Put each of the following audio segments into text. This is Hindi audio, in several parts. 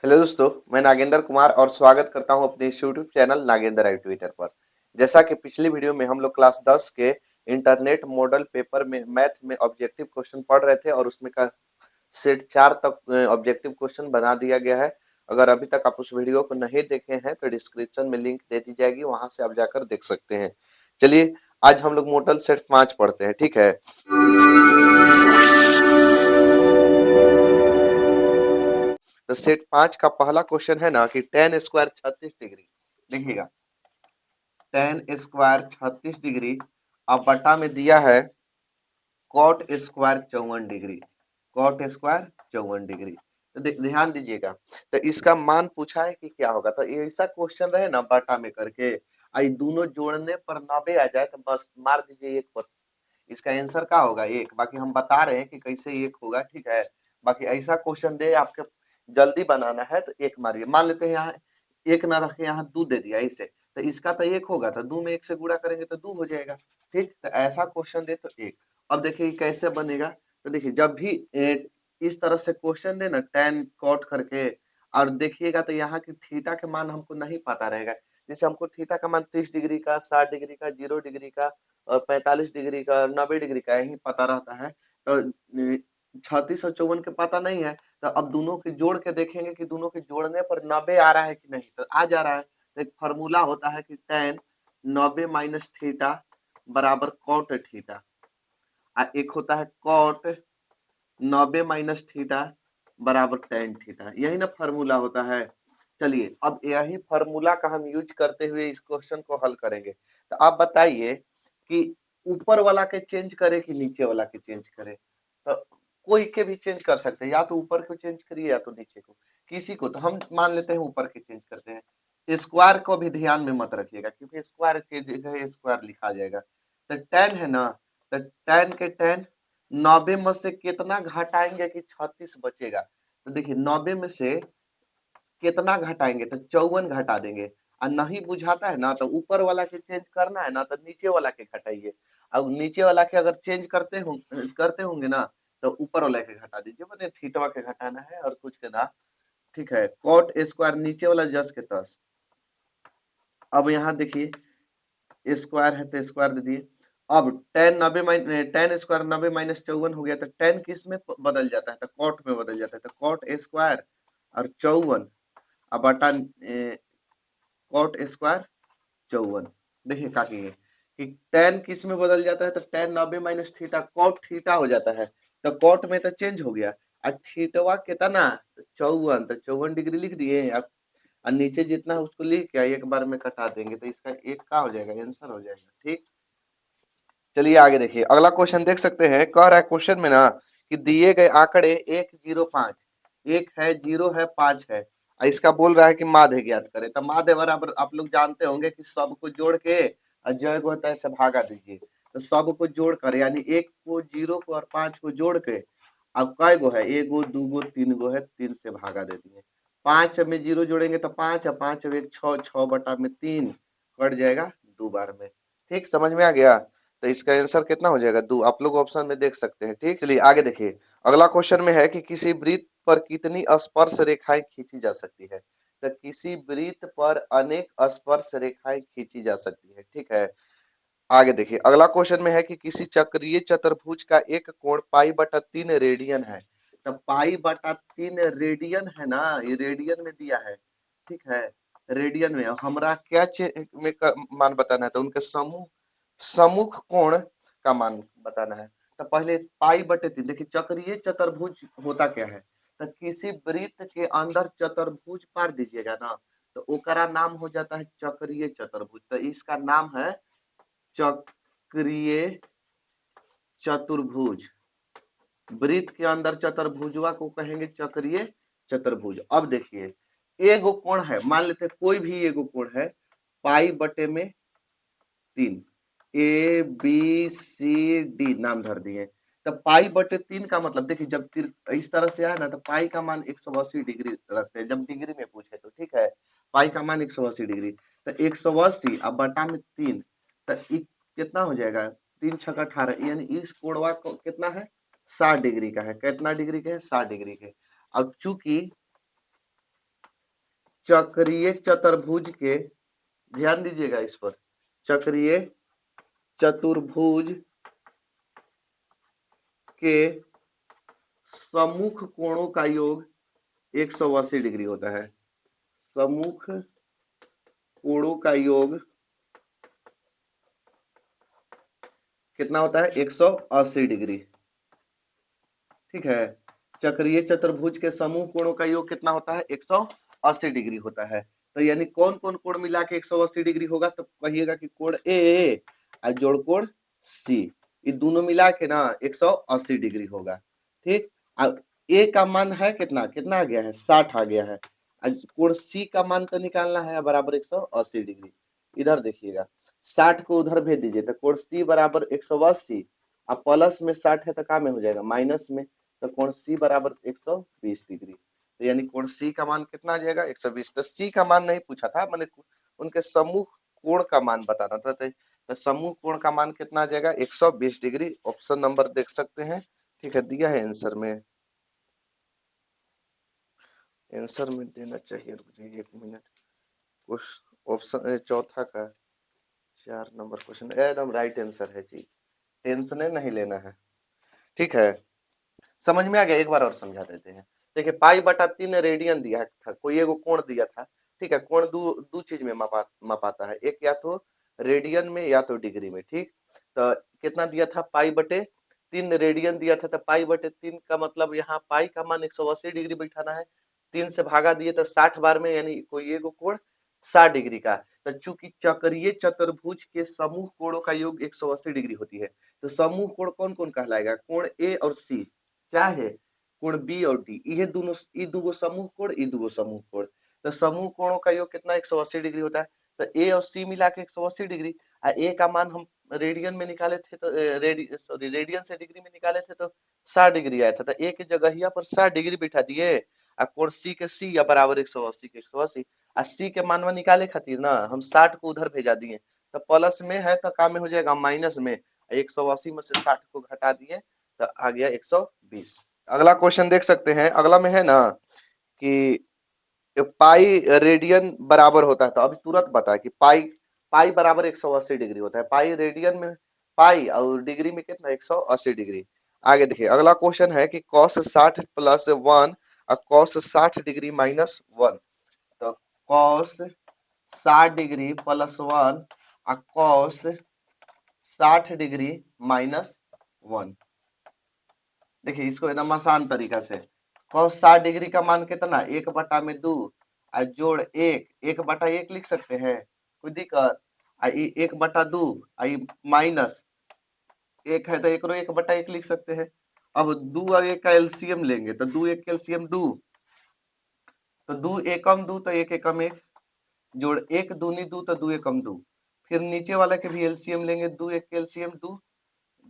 हेलो दोस्तों, मैं नागेंद्र कुमार और स्वागत करता हूं अपने इस यूट्यूब चैनल नागेंद्र आई ट्विटर पर। जैसा कि पिछली वीडियो में हम लोग क्लास 10 के इंटरनेट मॉडल पेपर में मैथ में ऑब्जेक्टिव क्वेश्चन पढ़ रहे थे और उसमें का सेट 4 तक ऑब्जेक्टिव क्वेश्चन बना दिया गया है। अगर अभी तक आप उस वीडियो को नहीं देखे हैं तो डिस्क्रिप्शन में लिंक दे दी जाएगी, वहां से आप जाकर देख सकते हैं। चलिए आज हम लोग मॉडल सेट 5 पढ़ते हैं, ठीक है। तो सेट 5 का पहला क्वेश्चन है ना कि टेन स्क्वायर 36 डिग्री। देखिएगा, टेन स्क्वायर 36 डिग्री अब बटा में दिया है cot square 54 degree. Cot square 54 degree. तो ध्यान दीजिएगा, तो इसका मान पूछा है कि क्या होगा। तो ऐसा क्वेश्चन रहे ना बटा में करके आई दोनों जोड़ने पर 90 आ जाए तो बस मार दीजिए 1 पर। इसका आंसर क्या होगा 1। बाकी हम बता रहे हैं कि कैसे 1 होगा, ठीक है। बाकी ऐसा क्वेश्चन दे आपके जल्दी बनाना है तो 1 मारिए। मान लेते हैं यहाँ 1 ना रखे, यहाँ 2 दे दिया ऐसे, तो इसका तो 1 होगा, तो 2 में 1 से गुणा करेंगे तो 2 हो जाएगा। ठीक, तो ऐसा क्वेश्चन दे तो 1। अब देखिए कैसे बनेगा। तो देखिए जब भी इस तरह से क्वेश्चन दे ना टेन कॉट करके, और देखिएगा तो यहाँ की थीटा के मान हमको नहीं पता रहेगा। जैसे हमको थीटा का मान 30 डिग्री का, 60 डिग्री का, 0 डिग्री का और 45 डिग्री का, 90 डिग्री का यही पता रहता है। तो 36 और 54 के पता नहीं है। तो अब दोनों के जोड़ के देखेंगे कि दोनों के जोड़ने पर 90 आ रहा है कि नहीं। तो आ जा रहा है। तो एक फॉर्मूला होता है कि टेन 90 माइनस थीटा बराबर कॉट थीटा। एक होता है कॉट 90 माइनस थीटा बराबर टेन थीटा। यही ना फॉर्मूला होता है। चलिए अब यही फॉर्मूला का हम यूज करते हुए इस क्वेश्चन को हल करेंगे। तो आप बताइए कि ऊपर वाला के चेंज करे कि नीचे वाला के चेंज करे। तो कोई के भी चेंज कर सकते हैं, या तो ऊपर को चेंज करिए या तो नीचे को, किसी को। तो हम मान लेते हैं ऊपर के चेंज करते हैं। स्क्वायर को भी ध्यान में मत रखिएगा क्योंकि स्क्वायर के जगह स्क्वायर लिखा जाएगा। तो टेन है ना, तो टेन के टेन 90 में से कितना घटाएंगे कि 36 बचेगा। तो देखिए 90 में से कितना घटाएंगे तो 54 घटा देंगे। और नहीं बुझाता है ना तो ऊपर वाला के चेंज करना है ना तो नीचे वाला के घटाइए। अब नीचे वाला के अगर चेंज करते होंगे ना तो ऊपर वाला के घटा दीजिए, मतलब थीटा के घटाना है और कुछ के ना। ठीक है, कॉट स्क्वायर नीचे वाला जस के तस। अब यहाँ देखिए स्क्वायर है तो स्क्वायर दे दिए। अब टेन स्क्वायर 90 माइनस 54 हो गया, तो टेन किस में बदल जाता है तो कॉट में बदल जाता है। तो कॉट स्क्वायर और 54 अब बटा कॉट स्क्वायर 54। देखिए का कि टेन किस में बदल जाता है तो tan 90 minus theta cot theta हो जाता है। तो कॉट में तो चेंज हो गया और थीटवा कितना 54, तो 54 डिग्री लिख दिए। अब और नीचे जितना है उसको लिख के एक बार में कटा देंगे तो इसका एक का हो जाएगा, आंसर हो जाएगा। ठीक, चलिए आगे देखिए अगला क्वेश्चन देख सकते हैं। कह रहा है क्वेश्चन में ना कि दिए गए आंकड़े 105, एक है, 0 है, 5 है। इसका बोल रहा है कि माध्य ज्ञात करें। तो माध्य बराबर आप लोग जानते होंगे कि सबको जोड़ के और जो को होता है से भागा दीजिए। तो सबको जोड़ कर यानी 1 को, 0 को और 5 को जोड़ के अब कै गो है, 1 गो, 2 गो, 3 गो है, 3 से भागा दे दिए। 5 में 0 जोड़ेंगे तो 5 और 5 अब 1 6, 6 बटा में 3 कट जाएगा 2 बार में। ठीक, समझ में आ गया। तो इसका आंसर कितना हो जाएगा 2। आप लोग ऑप्शन में देख सकते हैं। ठीक, चलिए आगे देखिए अगला क्वेश्चन में है कि किसी वृत्त पर कितनी स्पर्श रेखाएं खींची जा सकती है। तो किसी वृत्त पर अनेक स्पर्श रेखाएं खींची जा सकती है। ठीक है, आगे देखिए अगला क्वेश्चन में है कि किसी चक्रीय चतुर्भुज का एक कोण पाई बटा 3 रेडियन है। तो पाई बटा 3 रेडियन है ना, ये रेडियन में दिया है। ठीक है, रेडियन में हमरा क्या मान बताना है तो उनके समूह सम्मुख कोण का मान बताना है। तो पहले पाई बटे 3। देखिए चक्रीय चतुर्भुज होता क्या है, तो किसी वृत्त के अंदर चतुर्भुज पार दीजिएगा ना तो ओकरा नाम हो जाता है चक्रीय चतुर्भुज। तो इसका नाम है चक्रीय चतुर्भुज। वृत्त के अंदर चतुर्भुजवा को कहेंगे चक्रीय चतुर्भुज। अब देखिए एगो कोण है, मान लेते कोई भी एगो कोण है, पाई बटे में 3, ए बी सी डी नाम धर दिए। तो पाई बटे 3 का मतलब देखिए जब इस तरह से आए ना तो पाई का मान 180 डिग्री रखते हैं जब डिग्री में पूछे तो। ठीक है, पाई का मान 180 डिग्री, तो 180 अब बटा में 3, तो कितना हो जाएगा 3 छक 18, यानी इस कोणवा को कितना है 60 डिग्री का है। कितना डिग्री के है 60 डिग्री के। अब चूंकि चक्रीय चतुर्भुज के, ध्यान दीजिएगा इस पर, चक्रीय चतुर्भुज के सम्मुख कोणों का योग 180 डिग्री होता है। सम्मुख कोणों का योग कितना होता है? 180 डिग्री। ठीक है, चक्रीय चतुर्भुज के समूह कोणों का योग कितना होता है? 180 डिग्री होता है। तो यानी कौन कौन कोण मिला के 180 डिग्री होगा? तो कहिएगा कि कोण ए और जोड़ कोण सी, ये दोनों मिला के ना 180 डिग्री होगा। ठीक, अब ए का मान है कितना, कितना आ गया है? 60 आ गया है। कोण सी का मान तो निकालना है, बराबर 180 डिग्री। इधर देखिएगा, 60 को उधर भेज दीजिए तो कोण सी बराबर 180, अब प्लस में 60 है तो क्या में हो जाएगा? माइनस में। तो कोण सी बराबर 120 डिग्री। तो यानी कोण सी का मान कितना आ जाएगा? 120। तो सी का मान नहीं पूछा था, मैंने उनके सम्मुख कोण का मान बताना था। तो सम्मुख कोण का मान कितना आ जाएगा? 120 डिग्री। ऑप्शन नंबर देख सकते हैं। ठीक है, दिया है आंसर में, आंसर में देना चाहिए। रुक जाइए 1 मिनट। कुछ ऑप्शन चौथा का 4 नंबर क्वेश्चन एकदम राइट आंसर है जी, टेंशन नहीं लेना है। ठीक है, समझ में आ गया? एक बार और समझा देते हैं। देखिए, पाई बटा 3 रेडियन दिया था, कोई एगो कोण दिया था। ठीक है, कोण दो चीज में मापाता है, एक या तो रेडियन में या तो डिग्री में। ठीक, तो कितना दिया था? पाई बटे 3 रेडियन दिया था, तो पाई बटे 3 का मतलब यहाँ पाई का मान 180 डिग्री बैठाना है। 3 से भागा दिए तो 60 बार में, यानी कोई एगो कोण 60 डिग्री का। तो चूंकि चक्रीय चतुर्भुज के समूह कोणों का योग 180 डिग्री होती है, तो समूह कोण कौन कौन कहलाएगा? कोण ए और सी, चाहे कोण बी और डी, ये दोनों, ये दोगो समूह कोण, ये दोगो समूह कोण। तो समूह कोणों का योग कितना? 180 डिग्री होता है। तो ए और सी मिला के 180 डिग्री। ए का मान हम रेडियन में निकाले थे, तो रेडियन से डिग्री में निकाले थे तो 60 डिग्री आया था। तो ए की जगह पर 60 डिग्री बैठा दिए, और कोण सी के सी या बराबर 180 के 180, और सी के मानवा निकाले खातिर ना हम 60 को उधर भेजा दिए, तो प्लस में है तो काम में हो जाएगा माइनस में। 180 में से 60 को घटा दिए तो आ गया 120। अगला क्वेश्चन देख सकते हैं। अगला में है ना कि पाई रेडियन बराबर होता है, तो अभी तुरंत बता कि पाई पाई बराबर 180 डिग्री होता है। पाई रेडियन में, पाई और डिग्री में कितना? 180 डिग्री। आगे देखिए, अगला क्वेश्चन है कि cos 60 प्लस 1 और cos 60 डिग्री माइनस 1। तो cos 60 डिग्री प्लस 1 और cos 60 डिग्री माइनस 1। देखिए इसको एकदम आसान तरीका से, cos 60 डिग्री का मान कितना? 1/2 और जोड़ 1/1 लिख सकते हैं, कोई दिक्कत? 1/2 माइनस 1 है तो 1/1 लिख सकते हैं। अब 2 और 1 का एलसीएम लेंगे तो 2 1 का एलसीएम 2, तो 2 एकम 2 तो 1 एकम 1, जोड़ 1 दूनी 2 तो 2 एकम 2। फिर नीचे वाला के भी एलसीएम लेंगे, 2 1 का एलसीएम 2,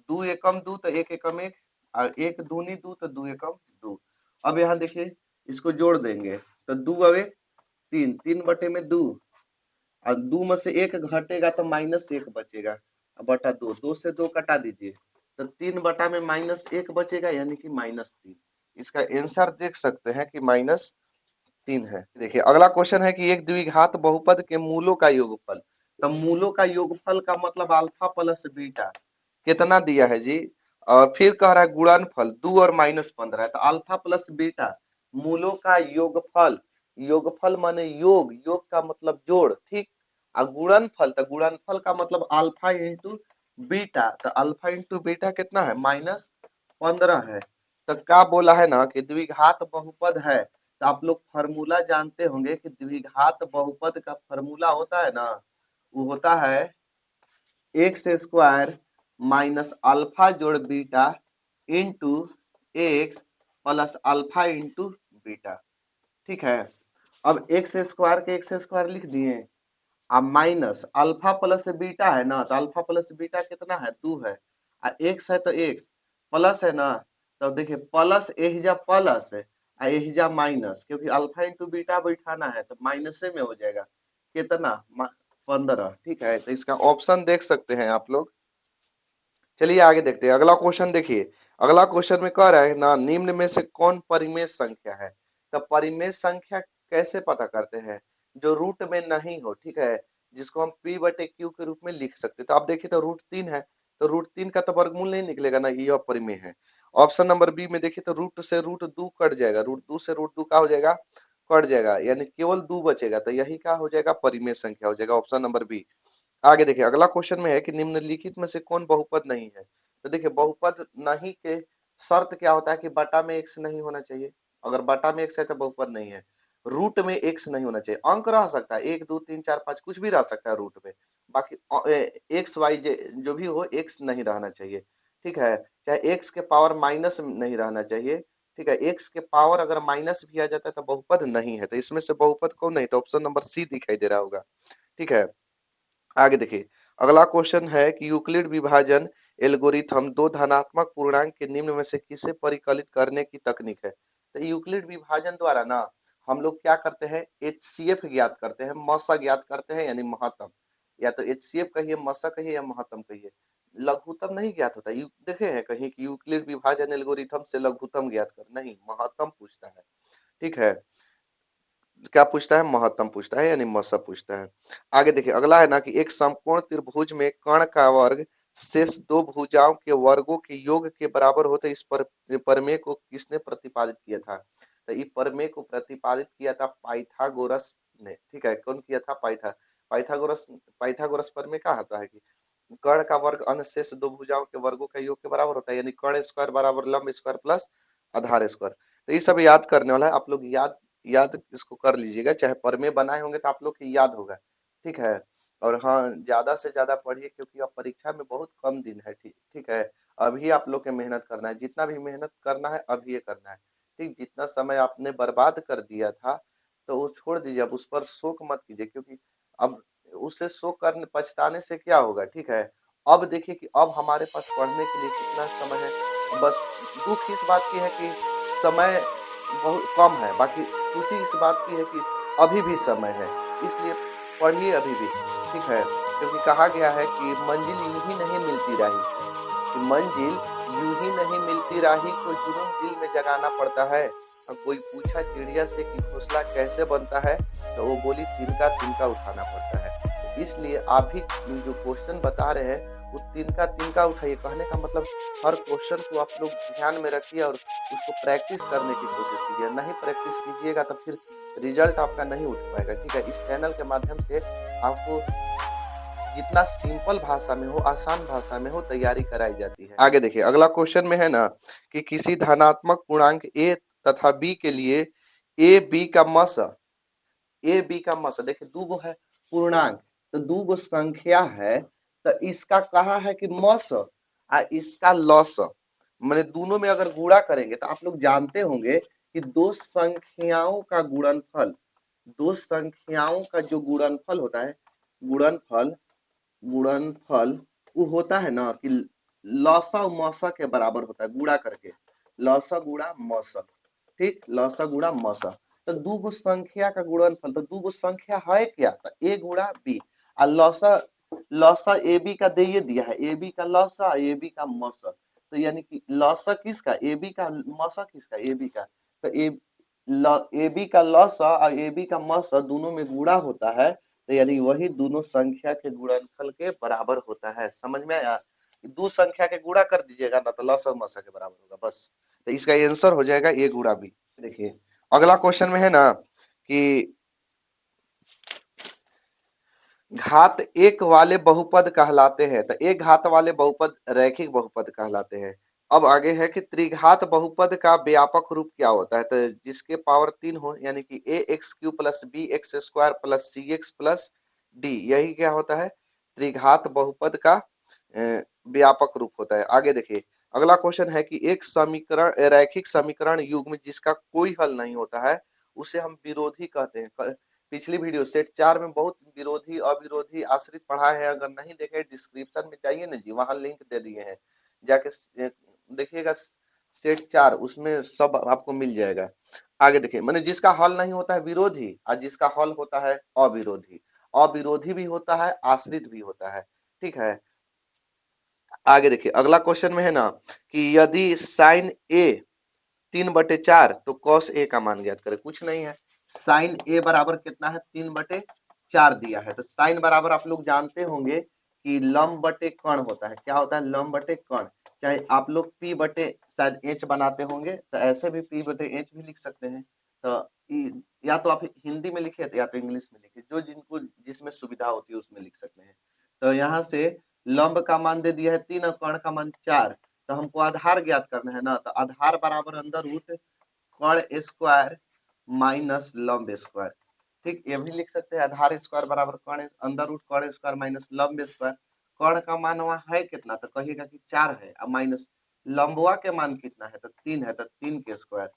2 एकम 2 तो 1 एकम 1, और 1 दूनी 2 तो 2 एकम 2। अब यहाँ देखिए इसको जोड़ देंगे तो 2 और 1 3, 3/2, और 2 में से 1 घटेगा तो -1 बचेगा, बटा 2, 2 से 2 कटा दीजिए तो 3 बटा में -1 बचेगा, यानी कि -3। इसका आंसर देख सकते हैं कि -3 है। देखिए अगला क्वेश्चन है कि एक द्विघात बहुपद के मूलों का योगफल। तो मूलों का योगफल का मतलब अल्फा प्लस बीटा कितना दिया है जी? और फिर कह रहा है गुणनफल 2 और -15 है, तो अल्फा प्लस बीटा मूलों का योगफल। योगफल माने योग, योग का मतलब जोड़। ठीक, और गुणनफल, तो गुणनफल का मतलब अल्फा इंटू बीटा, तो अल्फा इंटू बीटा कितना है? -15 है। तो क्या बोला है ना कि द्विघात बहुपद है, तो आप लोग फॉर्मूला जानते होंगे कि द्विघात बहुपद का फॉर्मूला होता है ना, वो होता है एक्स स्क्वायर माइनस अल्फा जोड़ beta into x plus alpha into beta. ठीक है, अब एक्स स्क्वायर के एक्स स्क्वायर लिख दिए, अब माइनस अल्फा प्लस बीटा है ना, तो अल्फा प्लस बीटा कितना है? 2 है, और एक्स है तो एक्स प्लस है ना, तो देखिए प्लस एहिजा प्लस है और एहिजा माइनस, क्योंकि अल्फा इंटू बीटा बैठाना है तो माइनस में हो जाएगा कितना? 15। ठीक है, तो इसका ऑप्शन देख सकते हैं आप लोग। चलिए आगे देखते हैं। अगला क्वेश्चन देखिए, अगला क्वेश्चन में कह रहा है ना निम्न में से कौन परिमेय संख्या है? तो परिमेय संख्या कैसे पता करते हैं? जो रूट में नहीं हो, ठीक है, जिसको हम p बटे q के रूप में लिख सकते हैं। तो आप देखिए तो √3 है, तो √3 का तो वर्गमूल नहीं निकलेगा ना, ये अपरिमेय है। ऑप्शन नंबर बी में देखिए तो रूट से √2 कट जाएगा, √2 से √2 का हो जाएगा, कट जाएगा, यानी केवल 2 बचेगा, तो यही क्या हो जाएगा, परिमेय संख्या हो जाएगा, ऑप्शन नंबर बी। आगे देखिए अगला क्वेश्चन में है कि निम्नलिखित में से कौन बहुपद नहीं है। तो देखिए बहुपद नहीं के शर्त क्या होता है कि बटा में x नहीं होना चाहिए, अगर बटा में x है तो बहुपद नहीं है। रूट में x नहीं होना चाहिए, अंक रह सकता है 1 2 3 4 5 कुछ भी रह सकता है रूट में, बाकी एक्स वाई जो भी हो x नहीं रहना चाहिए, ठीक है, चाहे x के पावर माइनस नहीं रहना चाहिए, ठीक है, x के पावर अगर माइनस भी आ जाता है तो बहुपद नहीं है, तो इसमें से बहुपद कौन नहीं, तो ऑप्शन नंबर सी दिखाई दे रहा होगा, ठीक है। आगे देखिए अगला क्वेश्चन है कि यूक्लिड विभाजन एल्गोरिथम दो धनात्मक पूर्णांक के निम्न में से किसे परिकलित करने की तकनीक है। तो यूक्लिड विभाजन द्वारा ना हम लोग क्या करते हैं, एचसीएफ ज्ञात करते हैं, मसा ज्ञात करते हैं, यानी महत्तम, या तो एचसीएफ कहिए, मसा कहिए, या महत्तम कहिए, लघुत्तम नहीं ज्ञात होता। देखे हैं कहीं कि यूक्लिड विभाजन एल्गोरिथम से लघुत्तम ज्ञात कर, नहीं, महत्तम पूछता है, ठीक है, क्या पूछता है, महत्तम पूछता है, यानी मसा पूछता है। आगे देखिए अगला है ना कि एक समकोण त्रिभुज में कर्ण का वर्ग शेष दो भुजाओं के वर्गों के योग के बराबर होते, इस पर प्रमेय को किसने प्रतिपादित किया था। तो इस प्रमेय को प्रतिपादित किया था पाइथागोरस ने, ठीक है, कौन किया था, पाइथागोरस। पाइथागोरस प्रमेय क्या होता है कि कर्ण का वर्ग अनुशेष दो भुजाओं के वर्गों का योग के बराबर होता है, यानी कर्ण स्क्वायर बराबर लंब स्क्वायर प्लस आधार स्क्वायर। तो ये सब याद करने वाला है, आप लोग याद याद इसको कर लीजिएगा, चाहे प्रमेय बनाए होंगे तो आप लोग की याद होगा, ठीक है। और हाँ, ज्यादा से ज्यादा पढ़िए क्योंकि अब परीक्षा में बहुत कम दिन है, ठीक ठीक है। अभी आप लोग के मेहनत करना है, जितना भी मेहनत करना है अभी ये करना है, ठीक, जितना समय आपने बर्बाद कर दिया था तो वो छोड़ दीजिए, अब उस पर शोक मत कीजिए, क्योंकि अब उससे शोक करने पछताने से क्या होगा, ठीक है। अब देखिए कि अब हमारे पास पढ़ने के लिए कितना समय है, बस दुख इस बात की है कि समय बहुत कम है, बाकी खुशी इस बात की है कि अभी भी समय है, इसलिए पढ़िए अभी भी, ठीक है, क्योंकि कहा गया है कि मंजिल यूं ही नहीं मिलती राही, कि मंजिल यूं ही नहीं मिलती राही को जुनून दिल में जगाना पड़ता है। और कोई पूछा चिड़िया से कि घोंसला कैसे बनता है, तो वो बोली तिनका तिनका उठाना पड़ता है। तो इसलिए आप भी जो क्वेश्चन बता रहे हैं वो तिनका तिनका उठाइए, कहने का मतलब हर क्वेश्चन को आप लोग ध्यान में रखिए और उसको प्रैक्टिस करने की कोशिश कीजिए, नहीं प्रैक्टिस कीजिएगा तो फिर रिजल्ट आपका नहीं उठ पाएगा, ठीक है। इस चैनल के माध्यम से आपको जितना सिंपल भाषा में हो, आसान भाषा में हो, तैयारी कराई जाती है। आगे देखिए अगला क्वेश्चन में है ना कि किसी धनात्मक पूर्णांक a तथा b के लिए ए बी का मस, ए बी का मस, देखिए दू गो है पूर्णांक, तो दू गो संख्या है, तो इसका कहा है कि मस और इसका लस, मैंने दोनों में अगर गुणा करेंगे तो आप लोग जानते होंगे कि दो संख्याओं का गुणनफल, दो संख्याओं का जो गुणनफल होता है, गुणनफल गुणनफल वो होता है ना कि लसा मसा के बराबर होता है, गुणा करके, लसा गुणा मसा, ठीक, लसा गुणा मसा। तो दू गो संख्या का गुणनफल, तो दू गो संख्या है क्या, तो ए गुणा बी, और लसा लसा ए बी का दे दिया है, ए बी का लसा ए बी का मसा, तो यानी कि लसा किसका, ए बी का, मसा किसका, ए बी का, तो ए बी का लसा और ए बी का मसा दोनों में गुणा होता है, तो यानी वही दोनों संख्या के गुणनफल के बराबर होता है। समझ में आया, दो संख्या के गुणा कर दीजिएगा ना तो लसा और मसा के बराबर होगा बस, तो इसका आंसर हो जाएगा ए गुणा बी। देखिए अगला क्वेश्चन में है ना कि घात एक वाले बहुपद कहलाते हैं, तो एक घात वाले बहुपद रैखिक बहुपद कहलाते हैं। अब आगे है कि त्रिघात बहुपद का व्यापक रूप क्या होता है, तो जिसके पावर 3 हो, यानी कि a x cube plus b x square plus c x plus d, यही क्या होता है, त्रिघात बहुपद का व्यापक रूप होता है। आगे देखिए अगला क्वेश्चन है कि एक समीकरण, रैखिक समीकरण युग्म जिसका कोई हल नहीं होता है उसे हम विरोधी कहते हैं। पिछली वीडियो सेट 4 में बहुत विरोधी अविरोधी आश्रित पढ़ा है, अगर नहीं देखे डिस्क्रिप्शन में चाहिए ना जी, वहां लिंक दे दिए हैं, जाके देखिएगा सेट 4, उसमें सब आपको मिल जाएगा। आगे देखिए मैंने जिसका हल नहीं होता है विरोधी और जिसका हल होता है अविरोधी, अविरोधी भी होता है आश्रित भी होता है, ठीक है। आगे देखिए अगला क्वेश्चन में है ना कि यदि साइन ए 3/4 तो कॉस ए का मान ज्ञात करें, कुछ नहीं है, साइन ए बराबर कितना है 3/4 दिया है। तो साइन बराबर आप लोग जानते होंगे कि लंब बटे कर्ण होता है। क्या होता है? लंब बटे कर्ण। चाहे आप लोग पी बटे शायद एच बनाते होंगे तो ऐसे भी पी बटे एच भी लिख सकते हैं। तो या तो आप हिंदी में लिखे या तो इंग्लिश में लिखे, जो जिनको जिसमें सुविधा होती है उसमें लिख सकते हैं। तो यहाँ से लंब का मान दे दिया है 3 और कर्ण का मान 4। तो हमको आधार ज्ञात करना है ना, तो आधार बराबर अंदर रूट कर्ण स्क्वायर माइनस लंब स्क्वायर। ठीक, ये भी लिख सकते हैं आधार स्क्वायर बराबर कर्ण अंदर रूट कर्ण स्क्वायर माइनस लंब स्क्वायर। कर्ण का मान वहां है कितना, तो कहिएगा कि 4 है, और माइनस लंबवा के मान कितना है, तो 3 है, तो 3 के स्क्वायर।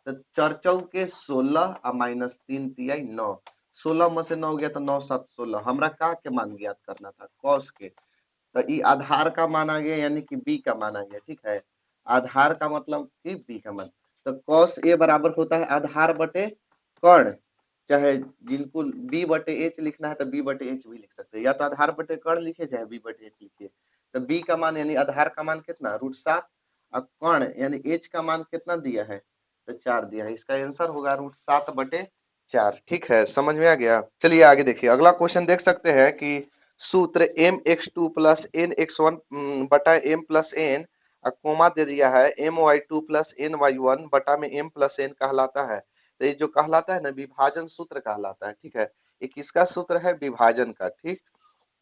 तो 4 चौके 16 और माइनस 3 तिया 9। 16 में से 9 गया तो 9 7 16। हमरा का के मान ज्ञात करना था, कॉस के। तो ये आधार का मान आ गया, यानी कि बी का मान आ गया। ठीक है, आधार का मतलब कि बी का मान। तो कॉस ए बराबर होता है आधार बटे कर्ण। चाहे जिनको बी बटे एच लिखना है तो बी बटे एच भी लिख सकते हैं, या तो आधार बटे कर्ण लिखे चाहे बी बटे एच लिखिए। तो बी का मान यानी आधार का मान कितना, √7, और कर्ण यानी एच का मान कितना दिया है, तो 4 दिया है। इसका आंसर होगा √7/4। ठीक है, समझ में आ गया। चलिए आगे देखिए, अगला क्वेश्चन देख सकते हैं कि सूत्र mx2 प्लस nx1 बटा m प्लस n, कोमा दे दिया है my2 प्लस ny1 बटा में m प्लस n कहलाता है। तो ये जो कहलाता है ना, विभाजन सूत्र कहलाता है। ठीक है, ये किसका सूत्र है, विभाजन का। ठीक,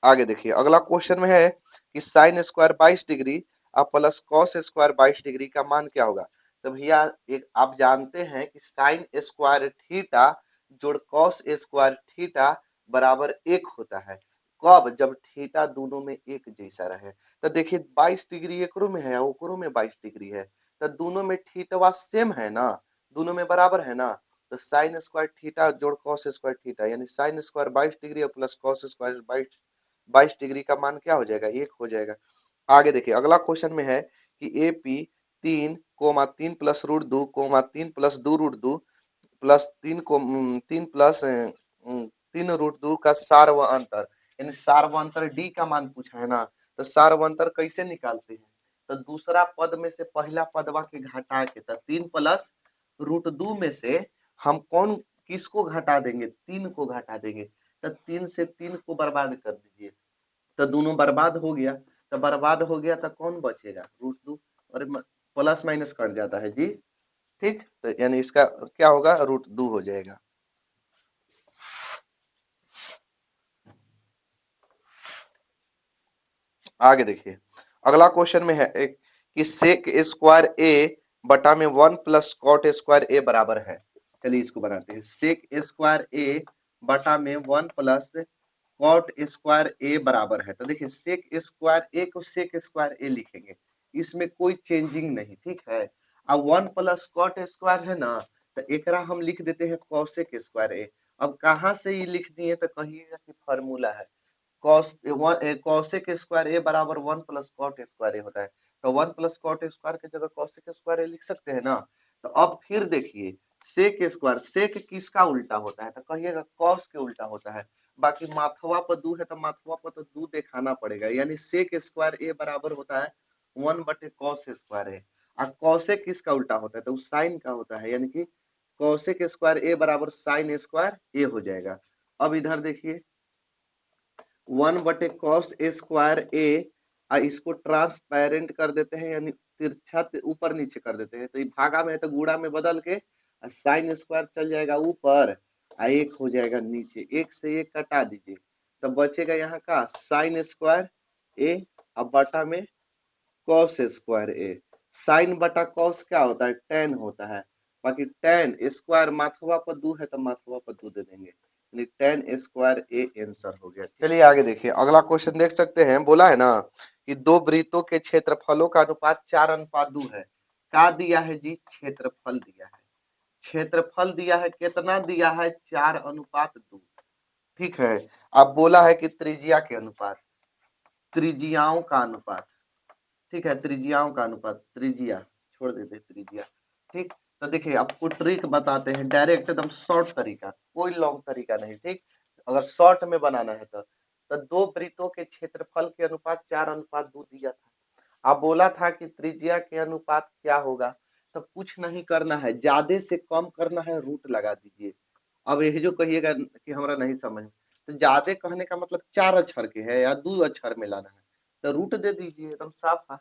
आगे देखिए, अगला क्वेश्चन में है कि साइन स्क्वायर 22 डिग्री और प्लस कॉस स्क्वायर 22 डिग्री का मान क्या होगा। तो भैया एक आप जानते हैं कि साइन स्क्वायर थीटा जोड़ कॉस स्क्वायर थीटा बराबर 1 होता है। कब, जब थीटा दोनों में एक जैसा रहे। तो देखिए 22 डिग्री एकरो में है, ओकरो में 22 डिग्री है, तो दोनों में थीटा सेम है ना, दोनों में बराबर है ना। तो साइन स्क्वायर थीटा जोड़ कॉस स्क्वायर थीटा यानी साइन स्क्वायर 22 डिग्री और प्लस कॉस स्क्वायर 22 डिग्री का मान क्या हो जाएगा, 1 हो जाएगा। आगे देखिए, अगला क्वेश्चन में है कि A P 3 plus √2 3 plus 2 √2 plus 3 plus 3 √2 का सार्वअंतर, यानी सार्वअंतर डी का मान पूछा है ना। तो सार्वअंतर कैसे निकालते हैं, तो दूसरा पद में से पहला पदवा के घटा के, तो 3 प्लस √2 में से हम कौन किसको घटा देंगे, 3 को घटा देंगे। तो 3 से 3 को बर्बाद कर दीजिए, तो दोनों बर्बाद हो गया। तो बर्बाद हो गया तो कौन बचेगा, √2, और प्लस माइनस कट जाता है जी। ठीक, तो यानी इसका क्या होगा, √2 हो जाएगा। आगे देखिए, अगला क्वेश्चन में है एक कि सेक स्क्वायर ए बटा में 1 प्लस कॉट स्क्वायर ए बराबर है। चलिए इसको बनाते हैं, सेक स्क्वायर ए बटा में 1 प्लस कॉट स्क्वायर ए बराबर है। तो देखिए सेक स्क्वायर ए को सेक स्क्वायर ए लिखेंगे, इसमें कोई चेंजिंग नहीं। ठीक है, अब 1 प्लस कॉट स्क्वायर है ना, तो एकरा हम लिख देते हैं कॉसेक स्क्वायर ए। अब कहाँ से ये लिख दिए, तो कहिएगा कि फॉर्मूला है कॉसेक स्क्वायर ए बराबर 1 प्लस कॉट स्क्वायर ए होता है। तो 1 प्लस कॉट स्क्वायर की जगह कॉसेक स्क्वायर ए लिख सकते हैं ना। तो अब फिर देखिए सेक स्क्वायर, सेक किसका उल्टा होता है, तो कहिएगा कॉस के उल्टा होता है। बाकी माथवा पर 2 है तो माथवा पर तो 2 दिखाना पड़ेगा, यानी सेक स्क्वायर ए बराबर होता है 1 बटे कॉस स्क्वायर ए। और कॉसेक किसका उल्टा होता है, तो साइन का होता है, यानी कि कॉसेक स्क्वायर ए बराबर साइन स्क्वायर ए हो जाएगा। अब इधर देखिए 1 बटे कॉस स्क्वायर ए, इसको ट्रांसपेरेंट कर देते हैं, यानी तिरछा ऊपर नीचे कर देते हैं। तो ये भागा में है तो गुणा में बदल के साइन स्क्वायर चल जाएगा ऊपर, एक हो जाएगा नीचे, एक से एक कटा दीजिए, तो बचेगा यहाँ का साइन स्क्वायर ए, अब बटा में कॉस स्क्वायर ए। साइन बटा कॉस क्या होता है, टेन होता है। बाकी टेन स्क्वायर माथवा पर 2 है तो माथवा पर 2 दे देंगे, यानी टेन स्क्वायर ए आंसर हो गया। चलिए आगे देखिए, अगला क्वेश्चन देख सकते हैं, बोला है ना कि दो वृत्तों के क्षेत्रफलों का अनुपात 4:2 है। क्या दिया है जी, क्षेत्रफल दिया है। क्षेत्रफल दिया है, कितना दिया है, 4:2। ठीक है, अब बोला है कि त्रिज्या के अनुपात, त्रिज्याओं का अनुपात। ठीक है, त्रिज्याओं का अनुपात, त्रिज्या छोड़ देते हैं त्रिज्या। ठीक, तो देखिए आपको ट्रिक बताते हैं, डायरेक्ट एकदम शॉर्ट तरीका, कोई लॉन्ग तरीका नहीं। ठीक, अगर शॉर्ट में बनाना है तो दो वृत्तों के क्षेत्रफल के अनुपात 4:2 दिया था। अब बोला था कि त्रिज्या के अनुपात क्या होगा, तो कुछ नहीं करना है, ज्यादा से कम करना है, रूट लगा दीजिए। अब यही जो कहिएगा कि हमरा नहीं समझ, तो ज्यादा कहने का मतलब 4 अक्षर के है या 2 अक्षर में लाना है, तो रूट दे दीजिए, एकदम साफ है।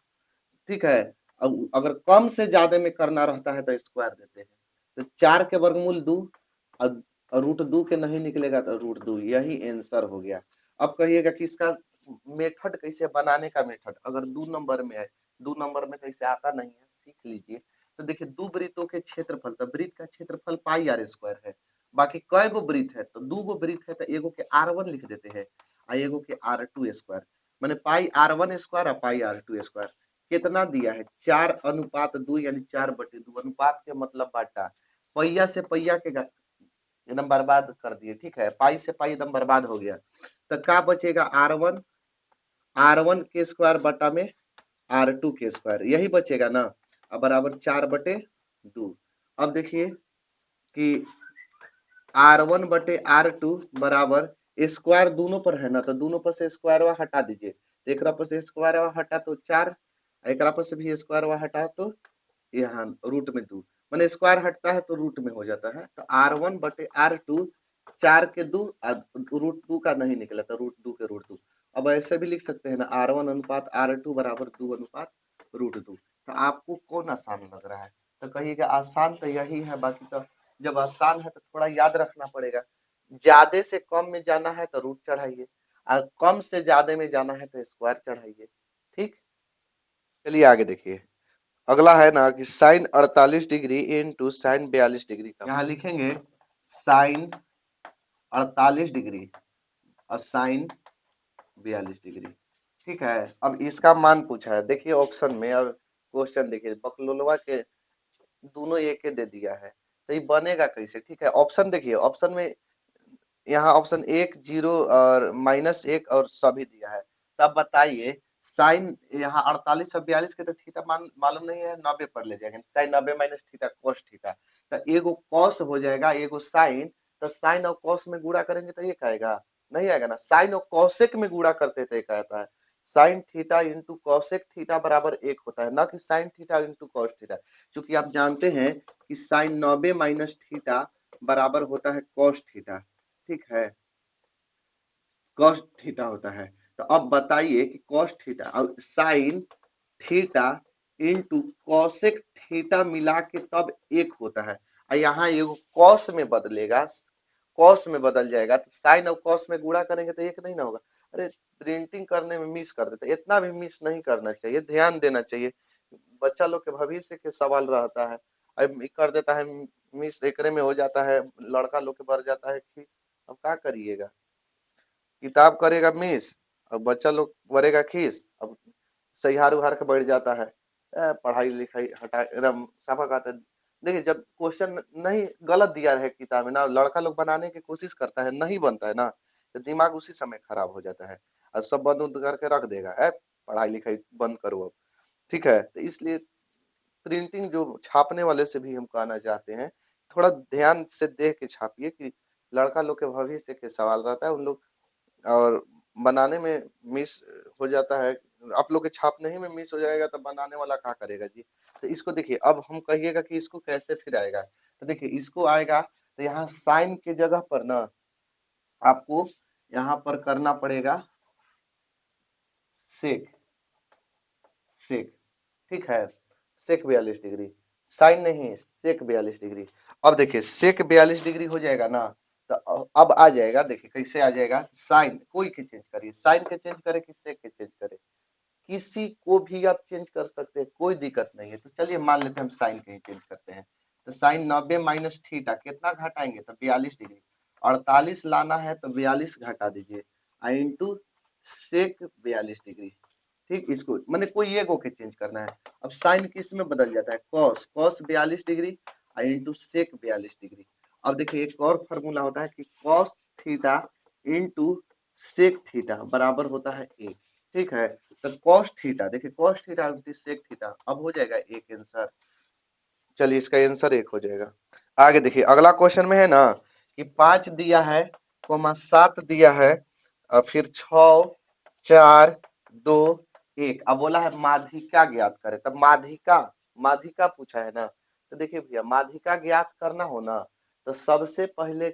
ठीक है। अब अगर कम से ज्यादा में करना रहता है तो स्क्वायर देते हैं। तो 4 के वर्गमूल 2 और रूट 2 के नहीं निकलेगा तो रूट 2, यही आंसर हो गया। अब कहिएगा कि इसका मेथड कैसे बनाने का मेथड, अगर 2 नंबर में है, 2 नंबर में कैसे आता नहीं है, सीख लीजिए। तो देखिए, दो वृत्तों के क्षेत्रफल, तो वृत्त का क्षेत्रफल पाई आर स्क्वायर है। बाकी कई गो वृत्त है, तो 2 गो वृत्त है, तो एगो के R1 लिख देते हैं और एगो के R2 स्क्वायर, माने पाई R1 स्क्वायर और पाई R2 स्क्वायर। कितना दिया है? 4:2 यानी 4/2। अनुपात के मतलब बाटा, पहिया से पहिया के एकदम बर्बाद कर दिए। ठीक है, पाई से पाई एकदम बर्बाद हो गया। तो क्या बचेगा? R1 के स्क्वायर बटा में R2 के स्क्वायर, यही बचेगा ना। अब बराबर 4/2। अब देखिए कि R1 बटे R2 बराबर स्क्वायर दोनों पर है ना, तो दोनों पर से स्क्वायर हटा दीजिए। तो एक पर से स्क्वायर हटा तो 4, एक पर से भी स्क्वायर हटा तो यहाँ रूट में 2, मैंने स्क्वायर हटता है तो रूट में हो जाता है। तो R1 बटे R2, 4 के 2 रूट 2 का नहीं निकला तो रूट 2 के रूट 2। अब ऐसे भी लिख सकते हैं ना, R1 अनुपात R2 बराबर 2 अनुपात रूट 2। तो आपको कौन आसान लग रहा है? तो कहिएगा आसान तो यही है, बाकी तो जब आसान है तो थोड़ा याद रखना पड़ेगा। ज्यादा से कम में जाना है तो रूट चढ़ाइए, और कम से ज्यादा में जाना है तो स्क्वायर चढ़ाइए। ठीक, चलिए आगे देखिए। अगला है ना कि sine 48 degree into sine 42 degree का, यहाँ लिखेंगे साइन 48 डिग्री और साइन 42 डिग्री। ठीक है, अब इसका मान पूछा है, देखिए ऑप्शन में, और क्वेश्चन देखिए, बकलोलवा के दोनों एक ही दे दिया है, तो ये बनेगा कैसे? ठीक है, ऑप्शन देखिए, ऑप्शन में यहाँ ऑप्शन 1 0 और -1 और सभी दिया है। तब बताइए, साइन यहाँ 48 और 42 के तो थीटा मालूम नहीं है, 90 पर ले जाएंगे, sine 90 minus theta cos theta, तो एगो कॉस हो जाएगा, एगो साइन। तो साइन और कॉस में गुणा करेंगे तो एक आएगा, नहीं आएगा ना। साइन और कॉसेक में गुणा करते थे, एक आता है sine theta into cosec theta बराबर 1 होता है, ना कि sine theta into cos theta. क्योंकि आप जानते हैं कि साइन 90 माइनस थीटा बराबर होता है कॉस थीटा। ठीक है, कॉस थीटा होता है। तो अब बताइए कि कॉस थीटा और sine theta into cosec theta मिला के तब एक होता है, और यहाँ ये कॉस में बदलेगा, कॉस में बदल जाएगा, तो साइन और कॉस में गुणा करेंगे तो एक नहीं ना होगा। अरे प्रिंटिंग करने में मिस कर देते, इतना भी मिस नहीं करना चाहिए, ध्यान देना चाहिए। बच्चा लोग के भविष्य के सवाल रहता है, अब कर देता है मिस, एकरे में हो जाता है, लड़का लोग के बढ़ जाता है खीस। अब क्या करिएगा, किताब करेगा मिस और बच्चा लोग करेगा खीस, अब सहिहार उहार के बढ़ जाता है। पढ़ाई लिखाई हटा एकदम साफा कहते हैं। देखिए, जब क्वेश्चन नहीं गलत दिया है किताब में ना, लड़का लोग बनाने की कोशिश करता है, नहीं बनता है ना, तो दिमाग उसी समय खराब हो जाता है और सब बंद उंद करके रख देगा, पढ़ाई लिखाई बंद करो अब। ठीक है, तो इसलिए प्रिंटिंग जो छापने वाले से भी हम कहना चाहते हैं, थोड़ा ध्यान से देख के छापिए, कि लड़का लोग के भविष्य के सवाल रहता है, उन लोग और बनाने में मिस हो जाता है। आप लोग के छापने ही में मिस हो जाएगा तो बनाने वाला क्या करेगा जी। तो इसको देखिए, अब हम कहिएगा कि इसको कैसे फिर आएगा, तो देखिए इसको आएगा, तो यहाँ साइन के जगह पर ना आपको यहाँ पर करना पड़ेगा सेक, सेक। ठीक है, सेक 42 डिग्री, साइन नहीं, सेक 42 डिग्री। अब देखिए सेक 42 डिग्री हो जाएगा ना, तो अब आ जाएगा, देखिए कैसे आ जाएगा। साइन कोई के चेंज करिए, साइन के चेंज करे कि सेक के चेंज करे, किसी को भी आप चेंज कर सकते हैं, कोई दिक्कत नहीं है। तो चलिए मान लेते हैं हम साइन के ही चेंज करते हैं। तो साइन 90 माइनस थीटा कितना घटाएंगे, तो 42 डिग्री, 48 लाना है तो 42 घटा दीजिए, इंटू सेक 42 डिग्री। ठीक, इसको मैंने कोई एक के चेंज करना है। अब साइन किस में बदल जाता है, cos, cos 42 degree into sec 42 degree. अब देखिए एक और फॉर्मूला होता है कि cos theta into sec theta बराबर होता है 1। ठीक है, तो कॉस थीटा, देखिए cos theta into sec theta, अब हो जाएगा एक आंसर। चलिए इसका आंसर 1 हो जाएगा। आगे देखिए अगला क्वेश्चन में है ना कि 5 दिया है, 7 दिया है, और फिर 6 4 2 1। अब बोला है माध्यिका ज्ञात करे, तब माध्यिका, माध्यिका पूछा है ना। तो देखिए भैया, माध्यिका ज्ञात करना हो ना, तो सबसे पहले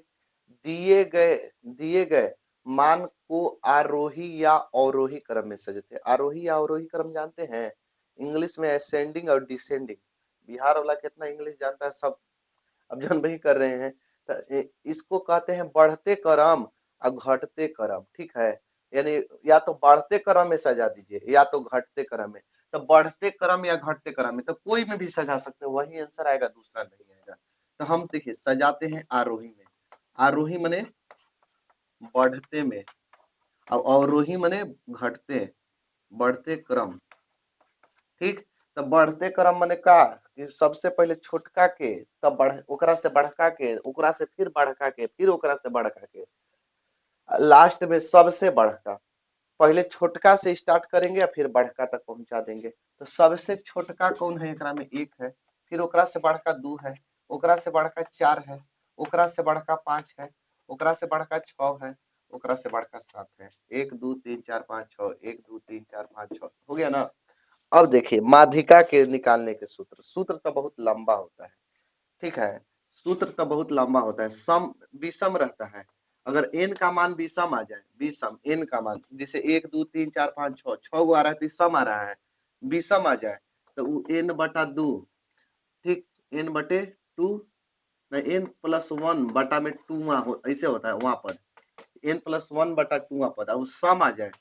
दिए गए मान को आरोही या अवरोही क्रम में सजाते हैं। आरोही या अवरोही क्रम जानते हैं? इंग्लिश में असेंडिंग और डिसेंडिंग। बिहार वाला कितना इंग्लिश जानता है, सब अब जन वही कर रहे हैं। तो इसको कहते हैं बढ़ते क्रम और घटते क्रम, ठीक है। यानी या तो बढ़ते क्रम में सजा दीजिए या तो घटते क्रम में। तो बढ़ते क्रम या घटते क्रम में तो कोई में भी सजा सकते हो, वही आंसर आएगा, दूसरा नहीं आएगा। तो हम देखिए सजाते हैं आरोही में। आरोही मने बढ़ते में और अवरोही मने घटते, बढ़ते क्रम, ठीक। तो बढ़ते क्रम मने का कि सबसे पहले छोटका के तब बढ़ ओकरा से बढ़का के ओकरा से फिर बढ़का के फिर ओकरा से बढ़का के लास्ट में सबसे बढ़का। पहले छोटका से स्टार्ट करेंगे या फिर बढ़का तक पहुंचा देंगे। तो सबसे छोटका कौन है, एकरा में एक है, फिर ओकरा से बढ़का दो है, ओकरा से बढ़का चार है, ओकरा से बढ़का पांच है, ओकरा से बढ़का छह है, ओकरा से बढ़का सात है। एक दो तीन चार पाँच छह, एक दो तीन चार पाँच छह, हो गया ना। अब देखिए माध्यिका के निकालने के सूत्र। सूत्र तो बहुत लंबा होता है, ठीक है। सूत्र तो बहुत लंबा होता है। सम विषम रहता है। अगर n का मान विषम आ जाए, विषम n का मान जैसे एक दो तीन चार पाँच छह, छह गो आ रहा है तो सम आ रहा है, विषम आ जाए तो वो n बटा दो, ठीक, n बटे टू, n प्लस वन बटा में टू ऐसे होता है वहां पर, n प्लस वन बटा टू पद, अब सम आ जाए,